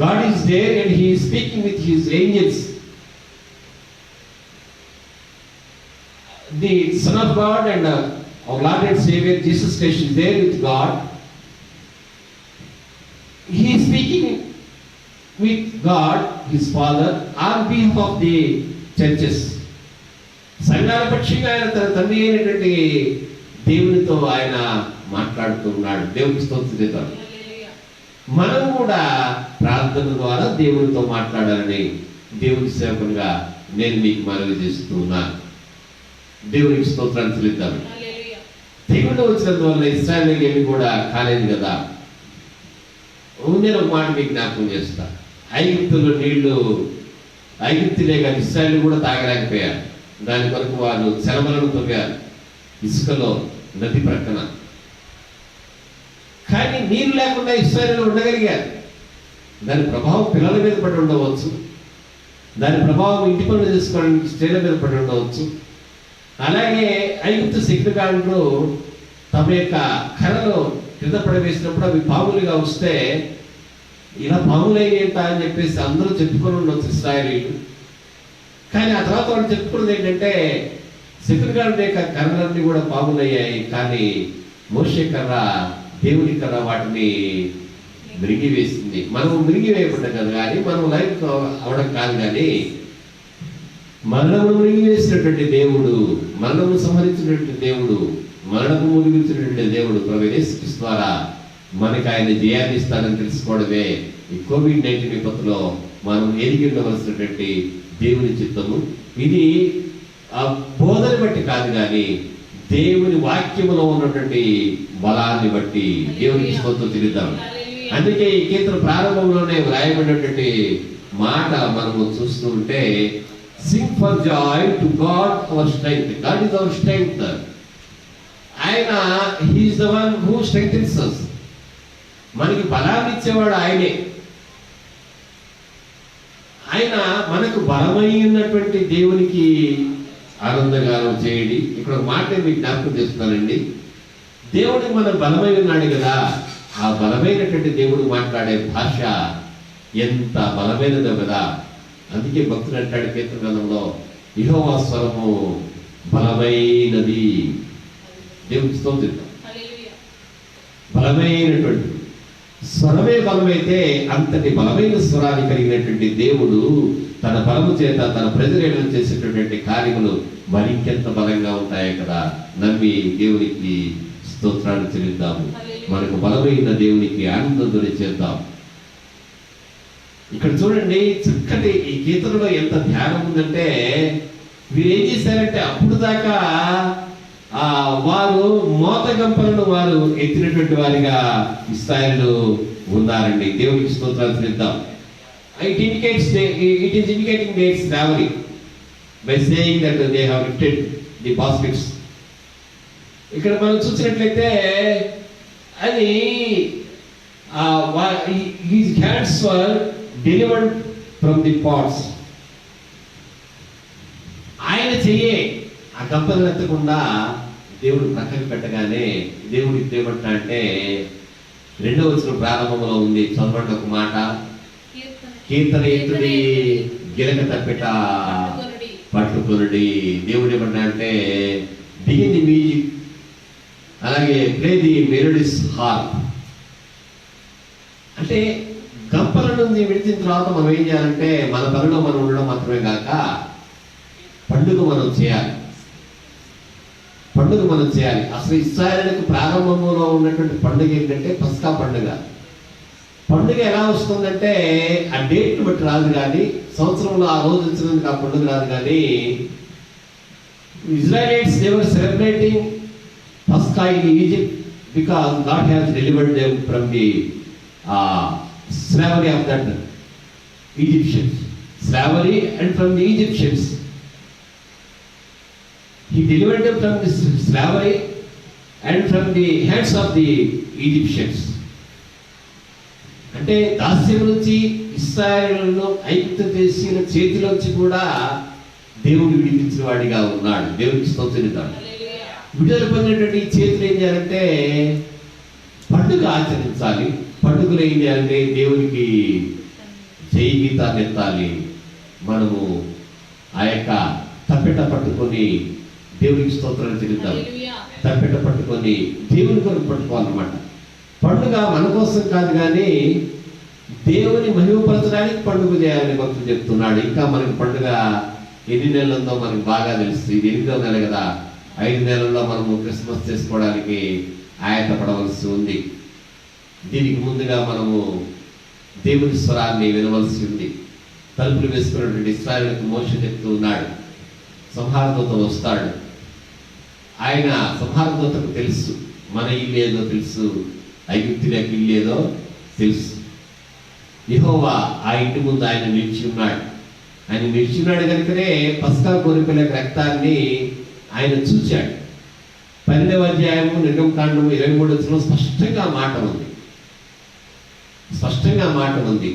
God is there and He is speaking with His angels. The Son of God and our Lord and Savior Jesus Christ is there with God. He is speaking with God, His Father, on behalf of the churches. సంఘాల పక్షంగా ఆయన తన తండ్రి అయినటువంటి దేవునితో ఆయన మాట్లాడుతున్నాడు. దేవునికి స్తోత్రం. మనం కూడా ప్రార్థన ద్వారా దేవునితో మాట్లాడాలని దేవుని సేవకునిగా నేను మీకు మనవి చేస్తున్నాను. దేవునికి స్తోత్రాన్ని చెల్లిద్దాం. తెగుళ్ళు వచ్చినందువల్ల ఇశ్రాయేలుకి ఏమి కూడా కాలేదు కదా. నేను ఒక మాట మీకు జ్ఞాపకం చేస్తా. ఐగుప్తులో నీళ్లు ఐగుప్తులే కానీ ఇశ్రాయేలు కూడా తాగలేకపోయారు. దాని కొరకు వాళ్ళు శరమలను తవ్వారు ఇసుకలో నది ప్రక్కన. కానీ నీరు లేకుండా ఇశ్రాయేలు ఉండగలిగారు. దాని ప్రభావం పిల్లల మీద పడి ఉండవచ్చు, దాని ప్రభావం ఇంటి పనులు చేసుకోవడానికి స్త్రీల మీద పడి ఉండవచ్చు. అలాగే ఐగుప్తు శక్తికారులు తమ యొక్క కర్రలో కింద పడవేసినప్పుడు అవి పాములుగా వస్తే ఇలా పాములయ్యేంట అని చెప్పేసి అందరూ చెప్పుకొని ఉండవచ్చు ఇశ్రాయేలీయులు. కానీ ఆ తర్వాత వాళ్ళు చెప్పుకున్నది ఏంటంటే శత్రుగారుల యొక్క కర్రలన్నీ కూడా పాములయ్యాయి, కానీ మోషే కర్ర, దేవుని కర్ర వాటిని మిరిగి వేసింది. మనం మిరిగి వేయబడ్డాం కదా, కానీ మనం లైఫ్ అవడం కాదు. కానీ మరణము మిరిగి వేసినటువంటి దేవుడు, మరణము సంహరించినటువంటి దేవుడు, మరణము మురిగించినటువంటి దేవుడు ప్రభువైన యేసుక్రీస్తు ద్వారా మనకి ఆయన జయాన్ని ఇస్తానని తెలుసుకోవడమే ఈ కోవిడ్-19 విపత్తులో మనం ఎరిగి ఉండవలసినటువంటి దేవుని చిత్తము. ఇది ఆ బోధన బట్టి కాదు, కానీ దేవుని వాక్యములో ఉన్నటువంటి బలాన్ని బట్టి దేవునికి స్తోత్రం చెల్లిద్దాం. అందుకే ఈ కీర్తన ప్రారంభంలోనే వ్రాయబడినటువంటి మాట మనము చూస్తూ ఉంటే, sing for joy to God our strength. God is our strength. ఆయన he is the one who strengthens us. మనకి బలాన్ని ఇచ్చేవాడు ఆయనే. ఆయన మనకు బలమైనటువంటి దేవునికి ఆనందగానం చేయండి. ఇక్కడ ఒక మాట మీకు జ్ఞాపకం చేస్తున్నానండి. దేవుడికి మనం బలమై ఉన్నాడు కదా, ఆ బలమైనటువంటి దేవుడు మాట్లాడే భాష ఎంత బలమైనదో కదా. అందుకే భక్తుడు అంటాడు కీర్తన గ్రంథంలో, యెహోవా స్వరము బలమైనది. దేవుడికి స్తోత్రం. బలమైనటువంటి స్వరమే బలమైతే అంతటి బలమైన స్వరాన్ని కలిగినటువంటి దేవుడు తన బలము చేత తన ప్రజలు చేసేటటువంటి కార్యములు మరింకెంత బలంగా ఉంటాయి కదా. నమ్మి దేవునికి స్తోత్రాలు చెల్లిద్దాము. మనకు బలమైన దేవునికి ఆనందం చేద్దాం. ఇక్కడ చూడండి, చక్కటి ఈ కీర్తనలో ఎంత ధ్యానం ఉందంటే, వీరు ఏం చేశారంటే అప్పుడు దాకా వారు మోత గంపలను వారు ఎత్తినటువంటి వారిగా ఇశ్రాయేలు ఉన్నారండి. దేవునికి స్తోత్రాలు చెల్లిద్దాం. It is indicating their slavery by saying that they have lifted the baskets. ఇక్కడ మనం చూసినట్లయితే అది his hands were delivered from the pots. ఆయన చెయ్యే ఆ గంపలు ఎత్తకుండా దేవుడు ప్రక్కన పెట్టగానే దేవుడు ఏమంటా అంటే 2వ వచనం ప్రారంభంలో ఉంది, చదవండి ఒక మాట. కీర్తన ఎత్తుడి గిలక తప్పెట పట్టుకొనుడి. దేవుడు ఏమన్నా అంటే బిగిన్ ది మ్యూజిక్, అలాగే ప్లే ది మెలోడిస్ హార్ప్. అంటే గంపల నుంచి విడిచిన తర్వాత మనం ఏం చేయాలంటే మన పనిలో మనం ఉండడం మాత్రమే కాక పండుగ మనం చేయాలి. అసలు ఇశ్రాయేలుకు ప్రారంభంలో ఉన్నటువంటి పండుగ ఏంటంటే పస్కా పండుగ. పండుగ ఎలా వస్తుందంటే ఆ డేట్ని బట్టి రాదు, కానీ సంవత్సరంలో ఆ రోజు వచ్చినందుకు ఆ పండుగ రాదు. కానీ ఇజ్రాయెలైట్స్ దే వర్ సెలబ్రేటింగ్ పస్కా in Egypt because God has delivered them from the slavery of that Egyptians. Slavery and from the Egyptians. He delivered them from this slavery and from the hands of the Egyptians. అంటే దాస్యం నుంచి ఇశ్రాయేలును ఐగుప్తు దేశీయుల చేతిలోంచి కూడా దేవుడు విడిపించిన వాడిగా ఉన్నాడు. దేవుడికి స్తోత్రం. విడుదల పొందినటువంటి ఈ చేతులు ఏం చేయాలంటే పండుగ ఆచరించాలి. పండుగలు ఏం చేయాలంటే దేవునికి జై గీతాన్ని ఎత్తాలి. మనము ఆ యొక్క తప్పెట పట్టుకొని దేవునికి స్తోత్రాలు చెల్లిద్దాం. తప్పెట పట్టుకొని దేవుని కొరకు పట్టుకోవాలన్నమాట. పండుగ మన కోసం కాదు, కానీ దేవుని మహిమపరచడానికి పండుగ చేయాలని భక్తులు చెప్తున్నాడు. ఇంకా మనకి పండుగ ఎన్ని నెలలు ఉందో మనకు బాగా తెలుస్తుంది. ఇది 8వ నెల కదా. 5 నెలల్లో మనము క్రిస్మస్ చేసుకోవడానికి ఆయత్తపడవలసి ఉంది. దీనికి ముందుగా మనము దేవుని స్వరాన్ని వినవలసి ఉంది. తలుపులు వేసుకున్నటువంటి ఇశ్రాయేలుకు మోషే చెప్తూ ఉన్నాడు, సంహారదూత వస్తాడు. ఆయన సంహారదూతకు తెలుసు మన ఇల్లేదో తెలుసు, ఐగుప్తులకు ఇల్లేదో తెలుసు. యెహోవా ఆ ఇంటి ముందు ఆయన నిలిచి ఉన్నాడు. ఆయన నిలిచి ఉన్నాడు కనుకనే పస్కా గొర్రెపిల్ల రక్తాన్ని ఆయన చూశాడు. 12వ అధ్యాయము నిర్గమకాండము 23వ వచనంలో స్పష్టంగా మాట ఉంది.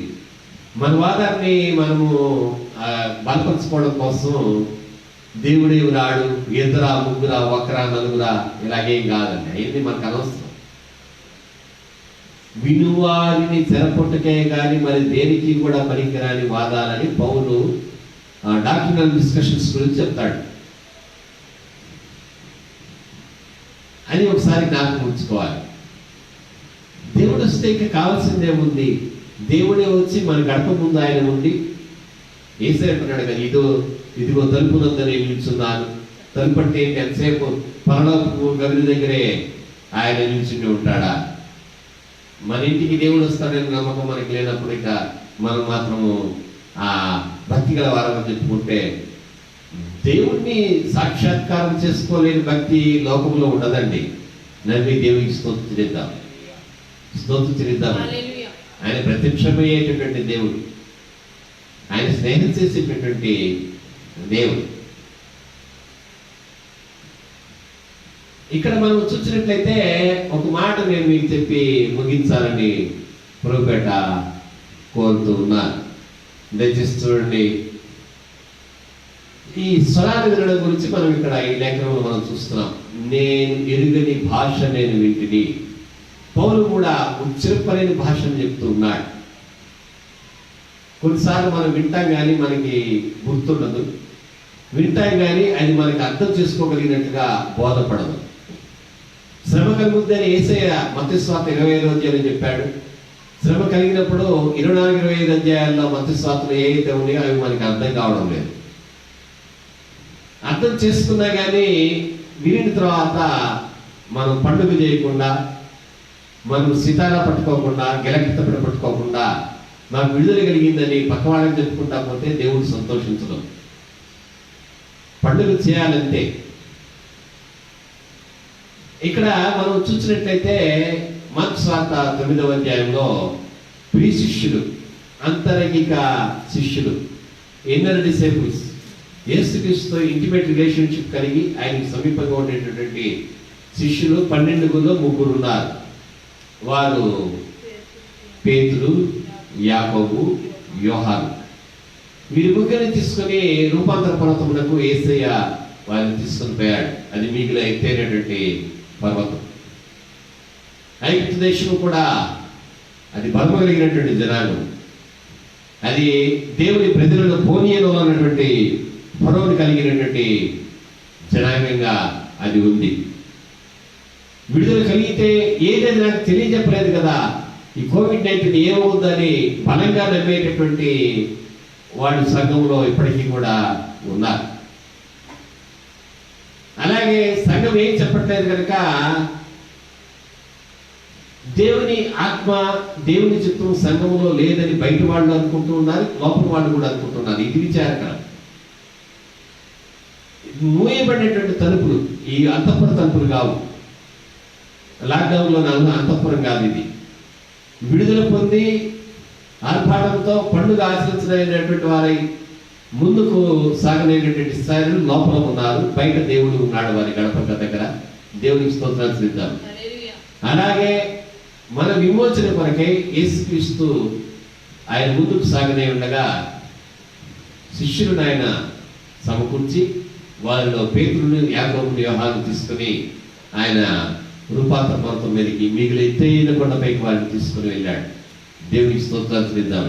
మన వాదాన్ని మనము బలపరచుకోవడం కోసం దేవుడే రాడు, 2, 3, 1, 4 ఇలాగేం కాదండి. అయింది మనకు అనవసరం. వినువారిని చెరపొట్టకే కానీ మరి దేనికి కూడా పనికిరాని వాదాలని పౌలు డాక్యుమెంటల్ డిస్కషన్స్ గురించి చెప్తాడు. అని ఒకసారి జ్ఞాపకం ఉంచుకోవాలి. దేవుడు వస్తే ఇంకా కావాల్సిందేముంది? దేవుడే వచ్చి మన గడప ముందు ఆయన ఉండి ఏసై అంటున్నాడు కదా, ఇదిగో తలుపు వద్ద నేను నిల్చున్నాను. తలుపు అంటే ఏంటి? ఎంతసేపు పరలోకపు గది దగ్గరే ఆయన నిల్చుండి ఉంటాడా? మన ఇంటికి దేవుడు వస్తాడని నమ్మకం మనకి లేనప్పుడు ఇక మనం మాత్రము ఆ భక్తి గల వారని చెప్పుకుంటే దేవుణ్ణి సాక్షాత్కారం చేసుకోలేని భక్తి లోకంలో ఉండదండి. నమ్మి దేవునికి స్తోత్రం చెల్లిద్దాం. ఆయన ప్రత్యక్షమయ్యేటటువంటి దేవుడు, ఆయన స్నేహం చేసేటటువంటి దేవుడు. ఇక్కడ మనం చూసినట్లయితే ఒక మాట నేను మీకు చెప్పి ముగించాలని ప్రభుపేట కోరుతూ ఉన్నాను. దయచేసి చూడండి, ఈ స్వరాన్ని వినడం గురించి మనం ఇక్కడ ఈ లేఖనంలో మనం చూస్తున్నాం. నేను ఎరుగని భాష నేను వింటిని. పౌలు కూడా ఉచ్చరింపలేని భాషను చెప్తూ ఉన్నాడు. కొన్నిసార్లు మనం వింటాం కానీ మనకి గుర్తుండదు, వింటాం కానీ అది మనకి అర్థం చేసుకోగలిగినట్టుగా బోధపడదు. శ్రమ కలుగుద్దని యేసయ్య మత్తయి సువార్త 25వ అధ్యాయంలో చెప్పాడు. శ్రమ కలిగినప్పుడు 24, 25 అధ్యాయాల్లో మత్తయి సువార్తలో ఏవైతే ఉన్నాయో అవి మనకి అర్థం కావడం లేదు. అర్థం చేసుకున్నా కానీ వినిన తర్వాత మనం పండుగ చేయకుండా, మనం సితారా పట్టుకోకుండా, గిలకితపడి పట్టుకోకుండా నాకు విడుదల కలిగిందని పక్క వాళ్ళని చెప్పుకుంటా పోతే దేవుడు సంతోషించడం. పండుగ చేయాలంటే ఇక్కడ మనం చూసినట్లయితే మార్కు సువార్త 9వ అధ్యాయంలో ప్రియ శిష్యులు, అంతరంగిక శిష్యులు, ఇన్నర్ డిసైపుల్స్, యేసుక్రీస్తుతో ఇంటిమేట్ రిలేషన్షిప్ కలిగి ఆయనకి సమీపంగా ఉండేటటువంటి శిష్యులు 12గులో 3 ఉన్నారు. వారు పేతురు, యాకోబు, యోహాను. వీరి ముగ్గురిని తీసుకొని రూపాంతర పర్వతమునకు యేసయ్య వారిని తీసుకొని పోయాడు. అది మిగిలిన ఎత్తైనటువంటి పర్వతం. ఐగుప్తు దేశం కూడా అది బలము కలిగినటువంటి జనాలు. అది దేవుని ప్రజలను పోనీయలో ఉన్నటువంటి ఫరోని కలిగినటువంటి జనాంగంగా అది ఉంది. విడుదల కలిగితే ఏదైనా నాకు తెలియజెప్పలేదు కదా, ఈ కోవిడ్-19 ఏమవుతుందని బలంగా నమ్మేటటువంటి వాళ్ళు సంఘంలో ఇప్పటికీ కూడా ఉన్నారు. అలాగే సంఘం ఏం చెప్పట్లేదు కనుక దేవుని ఆత్మ, దేవుని చిత్తం సంఘంలో లేదని బయట వాళ్ళు అనుకుంటూ ఉన్నారు, లోపల వాళ్ళు కూడా అనుకుంటున్నారు. ఇది విచారకరం. మూయబడినటువంటి తలుపులు ఈ అంతఃపుర తలుపులు కావు. లాక్డౌన్లో అంతఃపురం కాదు ఇది. విడుదల పొంది ఆర్భాటంతో పండుగ ఆచరించలేనటువంటి వారి ముందుకు సాగలేనటువంటి స్థాయిలు లోపల ఉన్నారు, బయట దేవుడు ఉన్నాడు వారి గడప దగ్గర. దేవునికి స్తోత్రాలు చెల్లిద్దాం. అలాగే మన విమోచన కొరకై యేసుక్రీస్తు ఆయన ముందుకు సాగనే ఉండగా శిష్యులను ఆయన సమకూర్చి వారిలో పేతురుని, యాకోబుని, యోహాను తీసుకుని ఆయన రూపాంతర పర్వతం మీదకి మిగిలిన ఎత్తైన కొండపైకి వారిని తీసుకుని వెళ్ళాడు. దేవునికి స్తోత్రాలు చెల్లిద్దాం.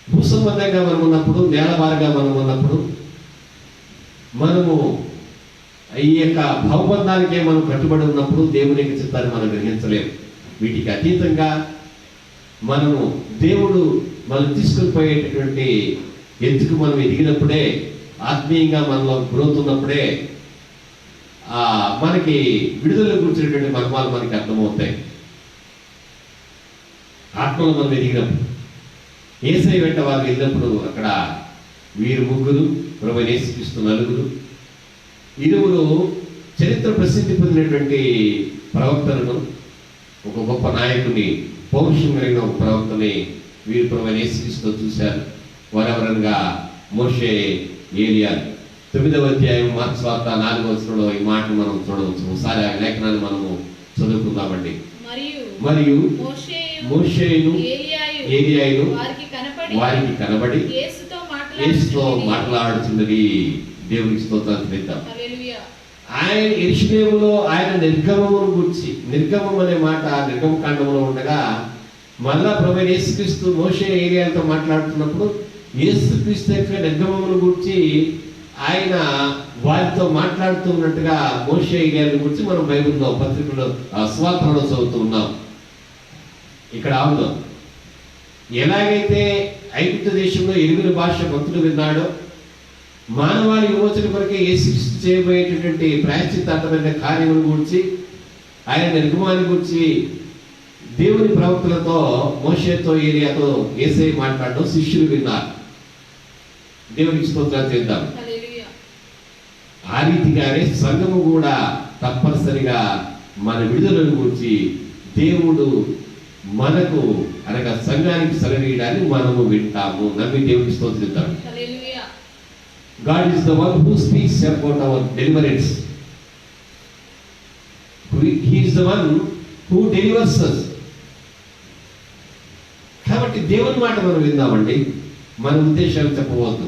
భూసంబంధంగా మనం ఉన్నప్పుడు, నేలవారుగా మనం ఉన్నప్పుడు, మనము ఈ యొక్క భవబంధానికే మనం కట్టుబడి ఉన్నప్పుడు దేవుని యొక్క చిత్తాన్ని మనం గ్రహించలేము. వీటికి అతీతంగా మనము దేవుడు మనం తీసుకుని పోయేటటువంటి ఎత్తుకు మనం ఎదిగినప్పుడే, ఆత్మీయంగా మనలో గ్రోత్ ఉన్నప్పుడే మనకి విడుదల కూర్చునేటువంటి మర్మాలు మనకి అర్థమవుతాయి. ఆత్మలో మనం ఎదిగినప్పుడు, యేసయ్య వెంట వారు వెళ్ళినప్పుడు అక్కడ వీరు 3, ప్రభువైన యేసుక్రీస్తు 4, 20 చరిత్ర ప్రసిద్ధి పొందినటువంటి ప్రవక్తలను, ఒక గొప్ప నాయకుని, పౌరుషం కలిగిన ఒక ప్రవక్తని వీరు ప్రభువైన యేసుక్రీస్తుతో చూశారు. వారెవరనగా మోషే, ఏలియా. 9వ అధ్యాయం మార్కు సువార్త 4వ వచనంలో ఈ మాటను మనం చూడవచ్చు. ఒకసారి ఆ లేఖనాన్ని మనము చదువుకుందామండి. మరియు మోషేయును, ఏలియాయును వారికి కనబడి యేసుతో మాట్లాడుతున్నది. దేవునికి స్తోత్రాలు చెల్లిద్దాం. ఆయన యెరూషలేములో ఆయన నిర్గమమును గురించి, నిర్గమం అనే మాట నిర్గమకాండంలో ఉండగా మళ్ళా ప్రభువైన యేసుక్రీస్తు మోషే, ఏలియాలతో మాట్లాడుతున్నప్పుడు యేసుక్రీస్తు యొక్క నిర్గమమును గురించి ఆయన వారితో మాట్లాడుతున్నట్టుగా మోషే, ఏలియాల గురించి మనం బైబిల్లో, పత్రికలో, సువార్తలో చదువుతూ ఉన్నాం. ఇక్కడ అవును, ఎలాగైతే ఐగుప్తు దేశంలో ఎరుగని భాష భక్తుడు విన్నాడో, మానవాళి విమోచన కొరకే యేసుక్రీస్తు చేయబోయేటటువంటి ప్రాయశ్చిత్తార్థమైన కార్యముల గురించి, ఆయన నిర్గమాన్ని గురించి దేవుని ప్రవక్తలతో, మోషేతో, ఏలియాతో యేసయ్య మాట్లాడడం శిష్యులు విన్నారు. దేవునికి స్తోత్రాలు చేద్దాం. ఆ రీతిగానే సంఘము కూడా తప్పనిసరిగా మన విడుదలను గురించి దేవుడు మనకు అనగా సంఘానికి సెలవీయడాన్ని మనము వింటాము. నమ్మి దేవునికి స్తోత్రిద్దాం. God is the one who speaks about our deliverance. He is the one who delivers us. కాబట్టి దేవుని మాట మనం విందామండి. మన ఉద్దేశాలు చెప్పవద్దు.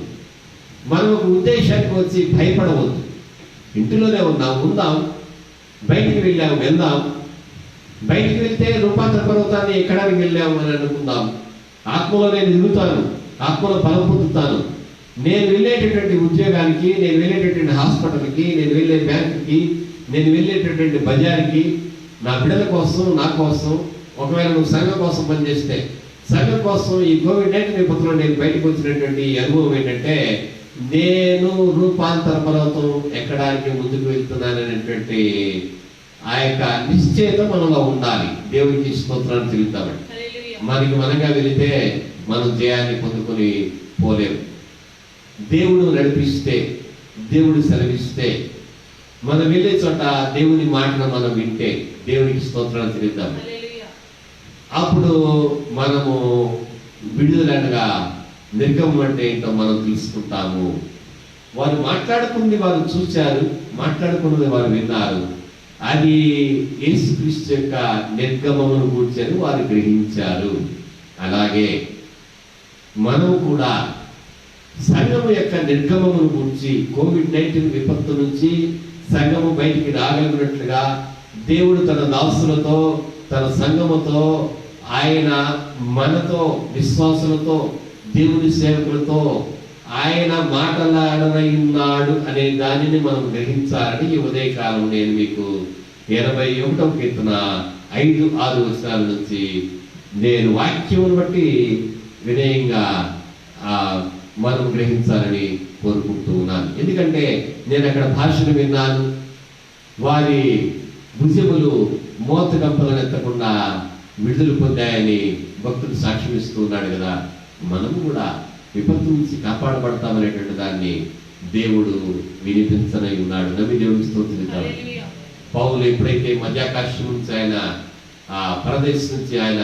మనం ఒక ఉద్దేశానికి వచ్చి భయపడవద్దు. ఇంటిలోనే ఉందాం, బయటికి వెళ్దాం. బయటికి వెళ్తే రూపాంతర పర్వతాన్ని ఎక్కడానికి వెళ్ళాము అని అనుకుందాం. ఆత్మలో నేను ఎదుగుతాను, ఆత్మలో బలం పొందుతాను. నేను వెళ్ళేటటువంటి ఉద్యోగానికి, నేను వెళ్ళేటటువంటి హాస్పిటల్కి, నేను వెళ్ళే బ్యాంకుకి, నేను వెళ్ళేటటువంటి బజార్కి, నా బిడ్డల కోసం, నా కోసం, ఒకవేళ నువ్వు సంఘం కోసం పనిచేస్తే సంఘం కోసం ఈ కోవిడ్-19 నేపథ్యంలో నేను బయటకు వచ్చినటువంటి అనుభవం ఏంటంటే, నేను రూపాంతర పర్వతం ఎక్కడానికి ముందుకు వెళ్తున్నాననేటువంటి ఆ యొక్క నిశ్చయత మనలో ఉండాలి. దేవునికి స్తోత్రాలు చెల్లిద్దామండి. మనకి మనంగా వెళితే మనం జయాన్ని పొందుకొని పోలేము. దేవుడు నడిపిస్తే, దేవుడు సెలవిస్తే మనం వెళ్ళే చోట దేవుని మాటను మనం వింటే దేవునికి స్తోత్రాలు చెల్లిద్దాం. హల్లెలూయా. అప్పుడు మనము విడుదలనగా నిర్గమం అంటే ఏంటో మనం తెలుసుకుంటాము. వారు మాట్లాడుకుంది వారు చూశారు, మాట్లాడుకున్నది వారు విన్నారు. అది యేసుక్రీస్తు యొక్క నిర్గమమును కూర్చొని వారు గ్రహించారు. అలాగే మనం కూడా సంఘము యొక్క నిర్గమమును గురించి, కోవిడ్-19 విపత్తు నుంచి సంఘము బయటికి రాగలిగినట్లుగా దేవుడు తన దాసులతో, తన సంఘముతో, ఆయన మనతో, విశ్వాసులతో, దేవుని సేవకులతో ఆయన మాటలాడనయున్నాడు అనే దానిని మనం గ్రహించాలని ఈ ఉదయకాలం నేను మీకు 81వ కీర్తన 5-6 వచనాల నుంచి నేను వాక్యమును బట్టి వినయంగా మనం గ్రహించాలని కోరుకుంటూ ఉన్నాను. ఎందుకంటే నేను అక్కడ భాషను విన్నాను. వారి భుజములు మోతకంపలను ఎత్తకుండా విడుదల పొందాయని భక్తుడు సాక్ష్యం ఇస్తూ ఉన్నాడు కదా. మనము కూడా విపత్తు నుంచి కాపాడబడతామనేటువంటి దాన్ని దేవుడు వినిపించనై ఉన్నాడు. నమ్మి దేవుడికి స్తోత్రం. పౌలు ఎప్పుడైతే మధ్యాకాశం నుంచి ఆయన ఆ పరదేశం నుంచి ఆయన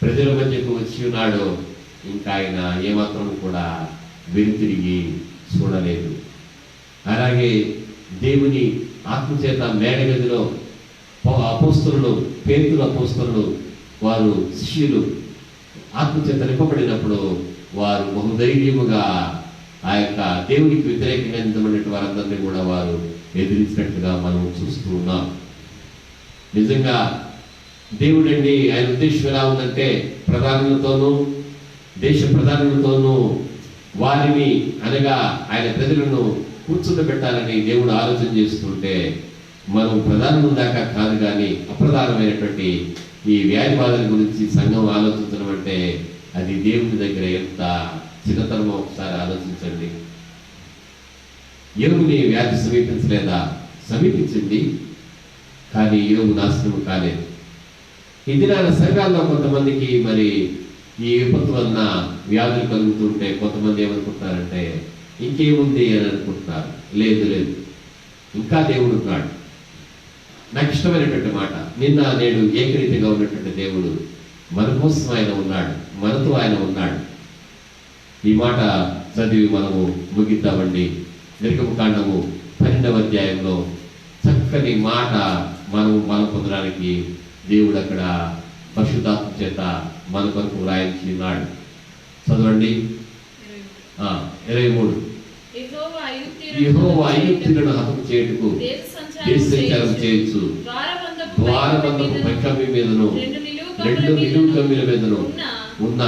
ప్రజల మధ్యకు వచ్చి ఉన్నాడో ఇంకా ఆయన ఏమాత్రం కూడా వెనుతిరిగి చూడలేదు. అలాగే దేవుని ఆత్మచేత మేడగదిలో అపోస్తలులు, పేతురు అపోస్తలులు, వారు శిష్యులు ఆత్మచేత నింపబడినప్పుడు వారు బహుధైర్యముగా ఆ యొక్క దేవునికి వ్యతిరేకమైనటువంటి వారందరినీ కూడా వారు ఎదిరించినట్టుగా మనం చూస్తూ ఉన్నాం. నిజంగా దేవుడండి ఆయన ఉద్దేశం ఎలా ఉందంటే ప్రధానులతోనూ దేశ ప్రధానులతోనూ వారిని అనగా ఆయన ప్రజలను కూర్చుండబెట్టాలని దేవుడు ఆలోచన చేస్తుంటే మనం ప్రధానుల దాకా కాదు కానీ అప్రధానమైనటువంటి ఈ వ్యాధి బాధల గురించి సంఘం ఆలోచించడం అంటే అది దేవుని దగ్గర ఎంత చిన్నతనమో ఒకసారి ఆలోచించండి. యోగుని వ్యాధి సమీపించలేదా? సమీపించింది, కానీ యోగు నాశనం కాలేదు. ఈ దినాల సంఘాల్లో కొంతమందికి మరి ఈ విపత్తు వలన వ్యాధులు కలుగుతుంటే కొంతమంది ఏమనుకుంటున్నారంటే ఇంకేముంది అని అనుకుంటున్నారు. లేదు లేదు, ఇంకా దేవుడు ఉన్నాడు. నాకు ఇష్టమైనటువంటి మాట, నిన్న నేడు ఏకరీతిగా ఉన్నటువంటి దేవుడు మన కోసం ఆయన ఉన్నాడు, మనతో ఆయన ఉన్నాడు. ఈ మాట చదివి మనము ముగిద్దామండి. నిర్గమకాండము 12వ అధ్యాయంలో చక్కని మాట మనము బలం పొందడానికి దేవుడు అక్కడ పరిశుద్ధాత్మ చేత మన కొరకు వ్రాయించి ఉన్నాడు. చదవండి. 23. యెహోవా ఐగుప్తీయులను హతము చేయుటకు దేశ సంచారం చేయొచ్చు. ద్వారబంధపు పైకమ్మి మీదను 2 నిలువు కమ్మిల మీదను ఉన్న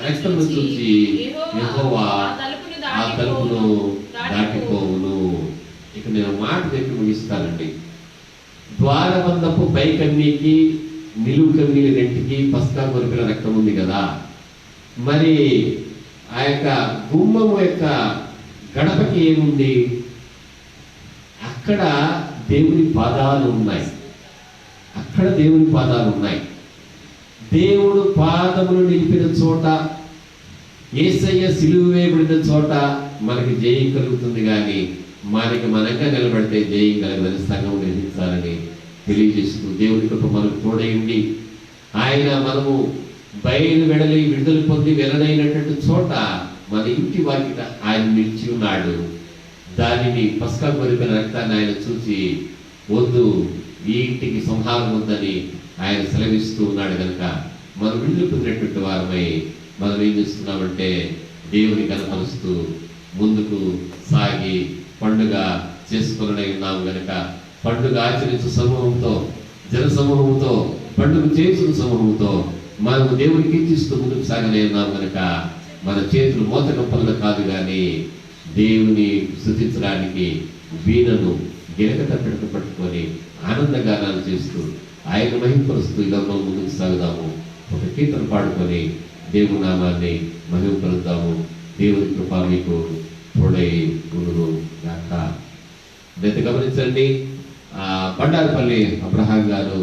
రక్తము చూసి యెహోవా ఆ తలుపును దాటిపోవును. ఇక నేను మాట చెప్పి ముగిస్తానండి. ద్వారబంధపు పైకమ్మికి నిలువు కమ్మీల రెంటికి పస్కా కొరిపిన రక్తం ఉంది కదా. మరి ఆ యొక్క గుమ్మము యొక్క గడపకి ఏముంది? అక్కడ దేవుని పాదాలు ఉన్నాయి. అక్కడ దేవుని పాదాలు ఉన్నాయి. దేవుడు పాదములు నిలిపిన చోట, యేసయ్య సిలువ వేయబడిన చోట మనకి జయం కలుగుతుంది. కానీ మనకి మనంగా నిలబడితే జయం కలగదని సంఘం గ్రహించాలని తెలియజేస్తూ దేవుడి కృప మనకు తోడైంది. ఆయన మనము బయలు వెడలి విడుదల పొంది వెలనైనటువంటి చోట మన ఇంటి వాకిట ఆయన నిలిచి ఉన్నాడు. దానిని పస్కా కొరిపిన రక్తాన్ని ఆయన చూసి వద్దు, ఈ ఇంటికి సంహారం ఉందని ఆయన సెలవిస్తూ ఉన్నాడు. కనుక మనం విడుదల పొందినటువంటి వారమై మనం ఏం చేస్తున్నామంటే దేవుని కనపరుస్తూ ముందుకు సాగి పండుగ చేసుకుని ఉన్నాము. కనుక పండుగ ఆచరించు సమూహంతో, జన సమూహంతో, పండుగ చేసిన సమూహంతో మనము దేవునికి ఇచ్చిస్తూ ముందుకు సాగనే ఉన్నాము. కనుక మన చేతులు మోతకంపలను కాదు కానీ దేవుని స్తుతించడానికి వీణను గిరకత పెడక పట్టుకొని ఆనందగానాలు చేస్తూ ఆయన మహింపరుస్తూ ఇలా ముందుకు సాగుదాము. ఒక కీర్తన పాడుకొని దేవుని నామాన్ని మహింపరుద్దాము. దేవుని కృప మీకు తోడై ఉండును గాక. అయితే గమనించండి, బండారుపల్లి అబ్రహాం గారు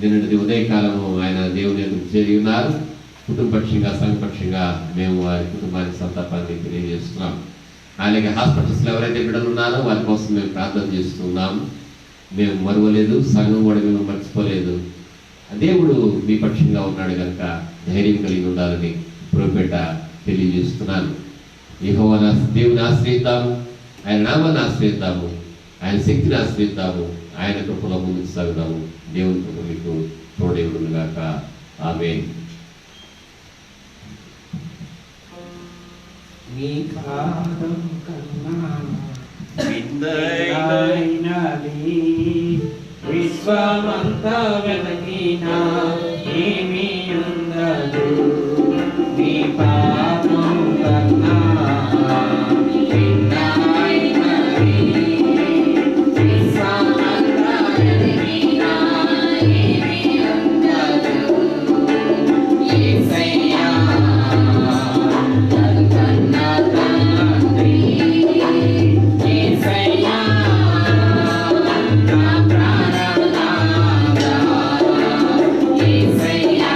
నిన్నటి ఉదయకాలము ఆయన దేవుని ఎందుకు చేరి ఉన్నారు. కుటుంబపక్షంగా సంఘపక్షంగా మేము వారి కుటుంబానికి సంతాపాన్ని తెలియజేస్తున్నాం. అలాగే హాస్పిటల్స్లో ఎవరైతే బిడ్డలు ఉన్నారో వారి కోసం మేము ప్రార్థన చేస్తున్నాము. మేము మరువలేదు, సంఘం కూడా మేము మర్చిపోలేదు. దేవుడు మీ పక్షంగా ఉన్నాడు కనుక ధైర్యం కలిగి ఉండాలని ప్రోపేట తెలియజేస్తున్నాను. యెహోవా దేవుని ఆశ్రయిద్దాము, ఆయన నామాన్ని ఆశ్రయిద్దాము, ఆయన శక్తిని ఆశ్రయిద్దాము, ఆయన కృపలో ముందుకు సాగుదాము. దేవుని కృప మీకు తోడేవుడును గాక. ఆమేన్. నీ పాదం కన్నా విందైనది విశ్వమంతా వెతకినా ఏమీ ఉండదు. నీ పాదం కన్నా విందైనది విశ్వమంతా వెతకినా ఏమీ ఉండదు. యేసయ్యా కన్నా తండ్రి, యేసయ్యా నా ప్రాణనాథా, యేసయ్యా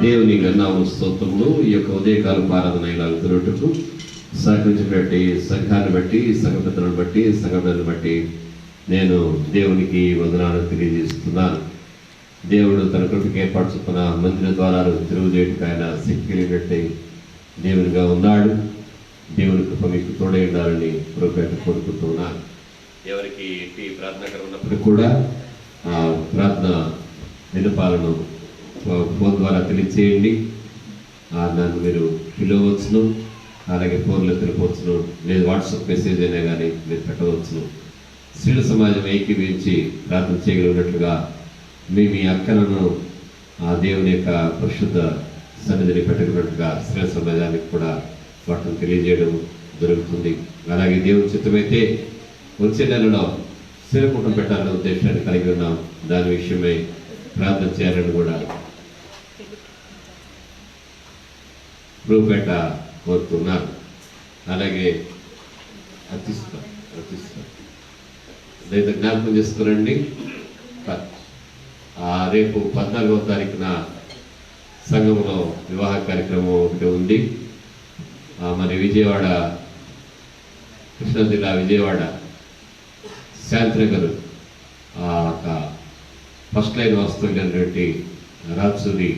దేవుని గన్నాము స్తోత్రములు. ఈ యొక్క ఉదయకాల ఆరాధన ఇలా జరుగుటకు సహకరించినటువంటి సంఘాన్ని బట్టి, సంఘ పెద్దలను బట్టి, సంఘ పెద్దలను బట్టి నేను దేవునికి వందనాలు తెలియజేస్తున్నాను. దేవుడు తన కృపకి ఏర్పరచుకున్న మందిర ద్వారాలు తిరుగు చేయడానికి ఆయన శక్తి కలిగినట్టే దేవునిగా ఉన్నాడు. దేవుని కృప మీకు తోడై ఉండాలని ప్రభుపేట కోరుకుంటున్నాను. ఎవరికి ఎట్టి ప్రార్థన ఉన్నప్పుడు కూడా ప్రార్థన విన్నపాలను ఫోన్ ద్వారా తెలియచేయండి. నన్ను మీరు పిలవచ్చును, అలాగే ఫోన్లో తెలిపవచ్చును, లేదు వాట్సాప్ మెసేజ్ అయినా కానీ మీరు పెట్టవచ్చును. స్త్రీల సమాజం ఏకీవించి ప్రార్థన చేయగలిగినట్లుగా మీ అక్కలను దేవుని యొక్క పరిశుద్ధ సన్నిధిని పెట్టగలిగినట్టుగా స్త్రీల సమాజానికి కూడా వాటిని తెలియజేయడం జరుగుతుంది. అలాగే దేవుని చిత్తమైతే వచ్చే నెలలో శ్రీకూటం పెట్టాలనే ఉద్దేశాన్ని కలిగి ఉన్నాం. దాని విషయమై ప్రార్థన చేయాలని కూడా ప్రభుపేట కోరుతున్నారు. అలాగే అతిస్తా దయతో జ్ఞాపకం చేసుకోనండి. రేపు 14వ తారీఖున సంఘంలో వివాహ కార్యక్రమం ఒకటి ఉంది. మరి విజయవాడ, కృష్ణా జిల్లా విజయవాడ శాంతినగర్ ఫస్ట్ లైన్ వస్తున్నటువంటి రాజసూరి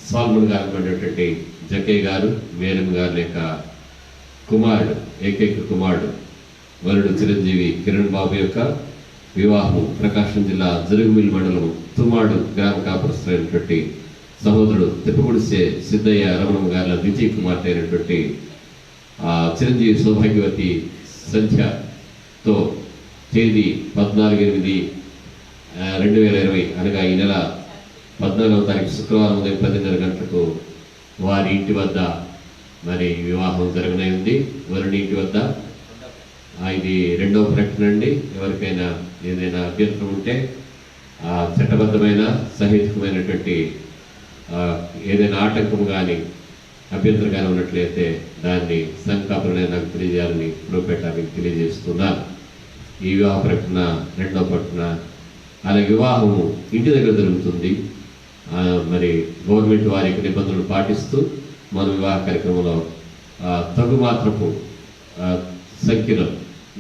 సాల్మన్ గారు పడినటువంటి జకే గారు, మేరం గారి యొక్క కుమారుడు, ఏకైక కుమారుడు వరుడు చిరంజీవి కిరణ్ బాబు యొక్క వివాహం ప్రకాశం జిల్లా జరుగుమిల్ మండలం తుమాడు గ్రామ కాపురస్తున్నటువంటి సహోదరుడు తిప్పగుడిసే సిద్ధయ్య రమణమ్మ గారి విజయ్ కుమార్తె అయినటువంటి చిరంజీవి సౌభాగ్యవతి సంధ్యతో తేదీ 14/8/2020 అనగా ఈ నెల 14వ తారీఖు శుక్రవారం ఉదయం 10:30 గంటలకు వారి ఇంటి వద్ద మరి వివాహం జరగనుంది. వరుడి ఇంటి వద్ద. ఇది 2వ ప్రకటన అండి. ఎవరికైనా ఏదైనా అభ్యంతరం ఉంటే చట్టబద్ధమైన సహేతుకమైనటువంటి ఏదైనా ఆటంకం కానీ అభ్యంతరం కానీ ఉన్నట్లయితే దాన్ని సంఘాపరణ నాకు తెలియజేయాలని ప్రభుపేట మీకు తెలియజేస్తున్నాను. ఈ వివాహ ప్రకటన 2వ ప్రకటన. అలాగే వివాహము ఇంటి దగ్గర జరుగుతుంది. మరి గవర్నమెంట్ వారి యొక్క నిబంధనలు పాటిస్తూ మన వివాహ కార్యక్రమంలో తగు మాత్రపు సంఖ్యలో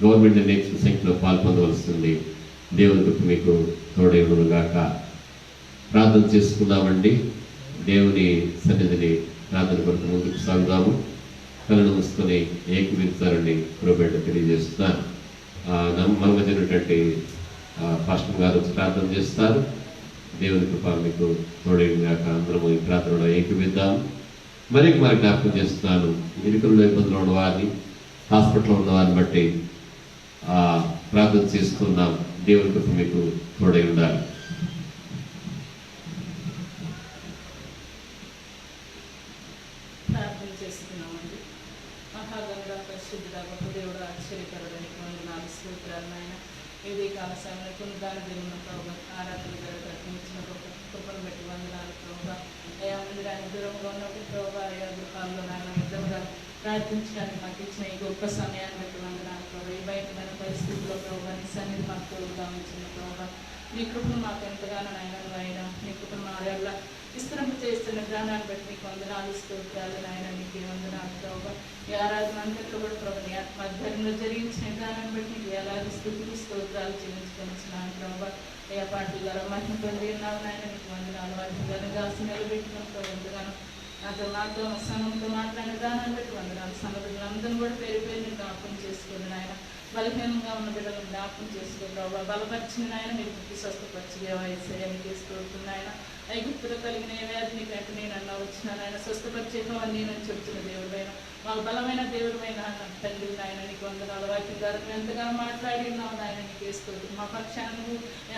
గవర్నమెంట్ నిర్ణయించిన సంఖ్యలో పాల్పొందవలసింది. దేవుని కృప మీకు తోడైనగాక. ప్రార్థన చేసుకుందామండి. దేవుని సన్నిధిని ప్రార్థన కొరకు ముందుకు సాగుదాము. కళ్ళను మూసుకొని ఏకీవించాలని ప్రభుపేట తెలియజేస్తున్నాను. మన మధ్య ఉన్నటువంటి పాస్టర్ గారు ప్రార్థన చేస్తారు. దేవుని కృప మీకు తోడైనగాక. అందరము ఈ ప్రార్థనలో ఏకీవిద్దాము. మరి జ్ఞాపకం చేస్తున్నాను, ఇరుకుల్లో ఇబ్బందులు ఉన్న వారిని, హాస్పిటల్లో ఉన్న వారిని బట్టి ప్రార్థన చేస్తున్నాం. దేవుని కృప మీకు తోడై ఉండాలి. ప్రార్థన చేస్తున్నామండి. మహాగంగా పరిశుద్ధుడా గొప్ప దేవుడు, ఆశ్చర్యకరుడని వందనాలు, స్తోత్రాలు నాయన. ఇది కాల సమయంలో కొన్ని దాని దేవుని ప్రభావ ఆరాధన ప్రకటించిన గొప్ప కృపను బట్టి వందనాలు ప్రభావ. అయా మందిరానికి దూరంగా ఉన్నప్పుడు ప్రభావ, ఆయా గృహాల్లో నాయన విధంగా ప్రార్థించడానికి మాకు ఇచ్చిన ఈ గొప్ప సమయాన్ని బట్టి వందనాలు ప్రభావ. ఈ బయటమైన పరిస్థితుల్లో ప్రభావ నీ సన్నిధి మాకు తోడుగా ఉంచిన ప్రభావ. నీ కృపను మాకు ఎంతగానో నాయన అయినా నీ కృపను మా వల్ల విస్తరింప చేస్తున్న జ్ఞానాన్ని బట్టి నీకు వందనాలు, స్తోత్రాలు నాయన. నీకే వందనాలు ప్రభావ. ఈ ఆరాధన అంతట్లో కూడా ప్రభావ నీ ఆత్మధ్వర్యంలో జరిగించిన విధానాన్ని బట్టి నీకు వేలాది స్థుతులు స్తోత్రాలు చెల్లించుకొనిచ్చినాను ప్రభావ. ఏ పాటల ద్వారా మహిమ పొంది ఉన్నావు నాయన. నీకు వందనాలు. వాటిని గనగాసి నిలబెట్టుకుని ప్రభావ ఎంతగానో నాతో సంఘంతో మాట్లాడిన విధానాన్ని బట్టి వందనాలు. సంగతులందరినీ కూడా పేరు పేరుని జ్ఞాపకం చేసుకుని నాయన. బలహీనంగా ఉన్న బిడ్డలను జ్ఞాపకం చేసుకో ప్రభావ. బలపరిచిన నాయన మీరు పుట్టి స్వస్థపరిచి దేవాయని చేసుకోతున్నాయన. ఐగుప్తులో కలిగిన ఏ వ్యాధిని కంటే నేను అన్న వచ్చిన నాయన స్వస్థపరిచేవన్నీ నేను చెప్తున్న దేవుడైనా, మాకు బలమైన దేవుడైన తండ్రి నాయన. నీకు వందనాలు. వాక్యం ద్వారా మేము ఎంతగానో మాట్లాడి ఉన్నావు నాయన. నీకు వేసుకోవద్దు మా పక్షాన్ని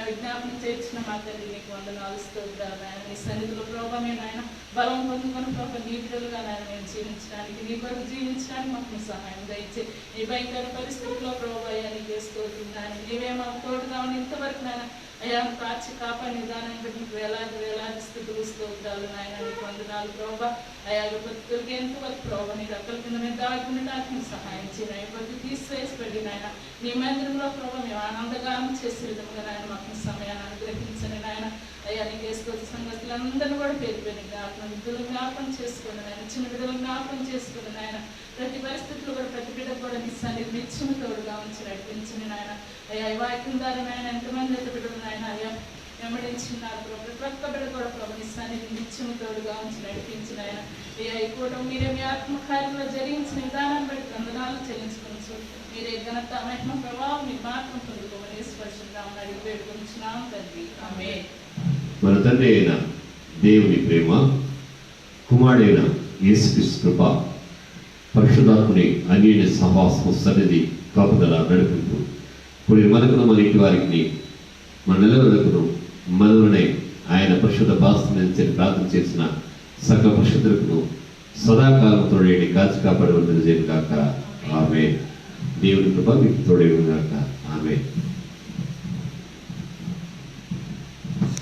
విజ్ఞాపన చేర్చిన మా తండ్రి నీకు వందనాలు, స్తోత్రాలు నాయన. నీ సన్నిధిలో ప్రభావమే నాయన బలం పొందుకొని ప్రభావ నీ బిడ్డలుగా నాయన మేము జీవించడానికి, నీ కొరకు జీవించడానికి మాకు సహాయం దయచే. ఈ భయంకర పరిస్థితుల్లో ప్రభావ అయ్యా నీకు వేసుకోవద్దు నాయన. నీవే మాకు తోడుగా ఉన్న ఇంతవరకు నాయన అయ్యా కాచి కాపాడి నిదానాన్ని బట్టి నీకు వేలాది స్థితులు స్తోత్రాలు నాయన. నీకు వందనాలు ప్రభావ. అయా భక్తులకి ఎంతవరకు ప్రభావ నీ రక్కల కింద మేము దాచుకునేటానికి సహాయం చేయను. ప్రతి తీసివేసిపెట్టి నాయన నీ మందిరంలో ప్రభావ మేము ఆనందగానం చేసే విధంగా నాయన మాకు సమయాన్ని అనుగ్రహించండి నాయన. అయ్యా నీకు వేసుకోవచ్చు సంగతులు అందరిని కూడా పేరు పేరు జ్ఞాపకం, బిడ్డలు జ్ఞాపకం చేసుకోండి నాయన, చిన్న బిడ్డలు జ్ఞాపకం చేసుకోండి నాయన. ప్రతి పరిస్థితుల్లో కూడా ప్రతి బిడ్డకు కూడా నీ సన్నిధి నిత్యము తోడుగా ఉంచి నడిపించండి నాయన. అయ్యా ఈ వాక్యం ద్వారా నాయన ఎంతమంది అయితే బిడ్డలు నాయన అయ్యా వెంబడించినారు ప్రభు, ప్రతి ఒక్క బిడ్డ కూడా ప్రభు నీ సన్నిధి నిత్యము తోడుగా ఉంచి నడిపించిన ఆయన. అయ్యా ఈ కూడా మీరే మీ ఆత్మకార్యంలో జరిగించిన విధానాన్ని బట్టి వందనాలు చెల్లించుకోవచ్చు. మీరే ఘనత మహిమ ప్రభావం మీ మాత్రం పొందుకోమని స్పర్శంగా అడిగి వేడుకొంచున్నాం తండ్రి, ఆమేన్. మన తండ్రి అయిన దేవుని ప్రేమ, కుమారుడైన యేసుక్రీస్తు కృప, పరిశుద్ధాత్ముని అన్యోన్య సహవాసము, సన్నిధి, కాపుదల, నడిపింపు ఇప్పుడు మనకును మన ఇంటి వారికి మన నెలవరకును మనలోనే ఆయన పరిశుద్ధ భాషను ప్రార్థన చేసిన సకల పరిశుద్ధులకు సదాకాలం తోడేడి కాచి కాపాడి ఉండేది కాక ఆమె. దేవుని కృప మీకు తోడేడు కాక ఆమె.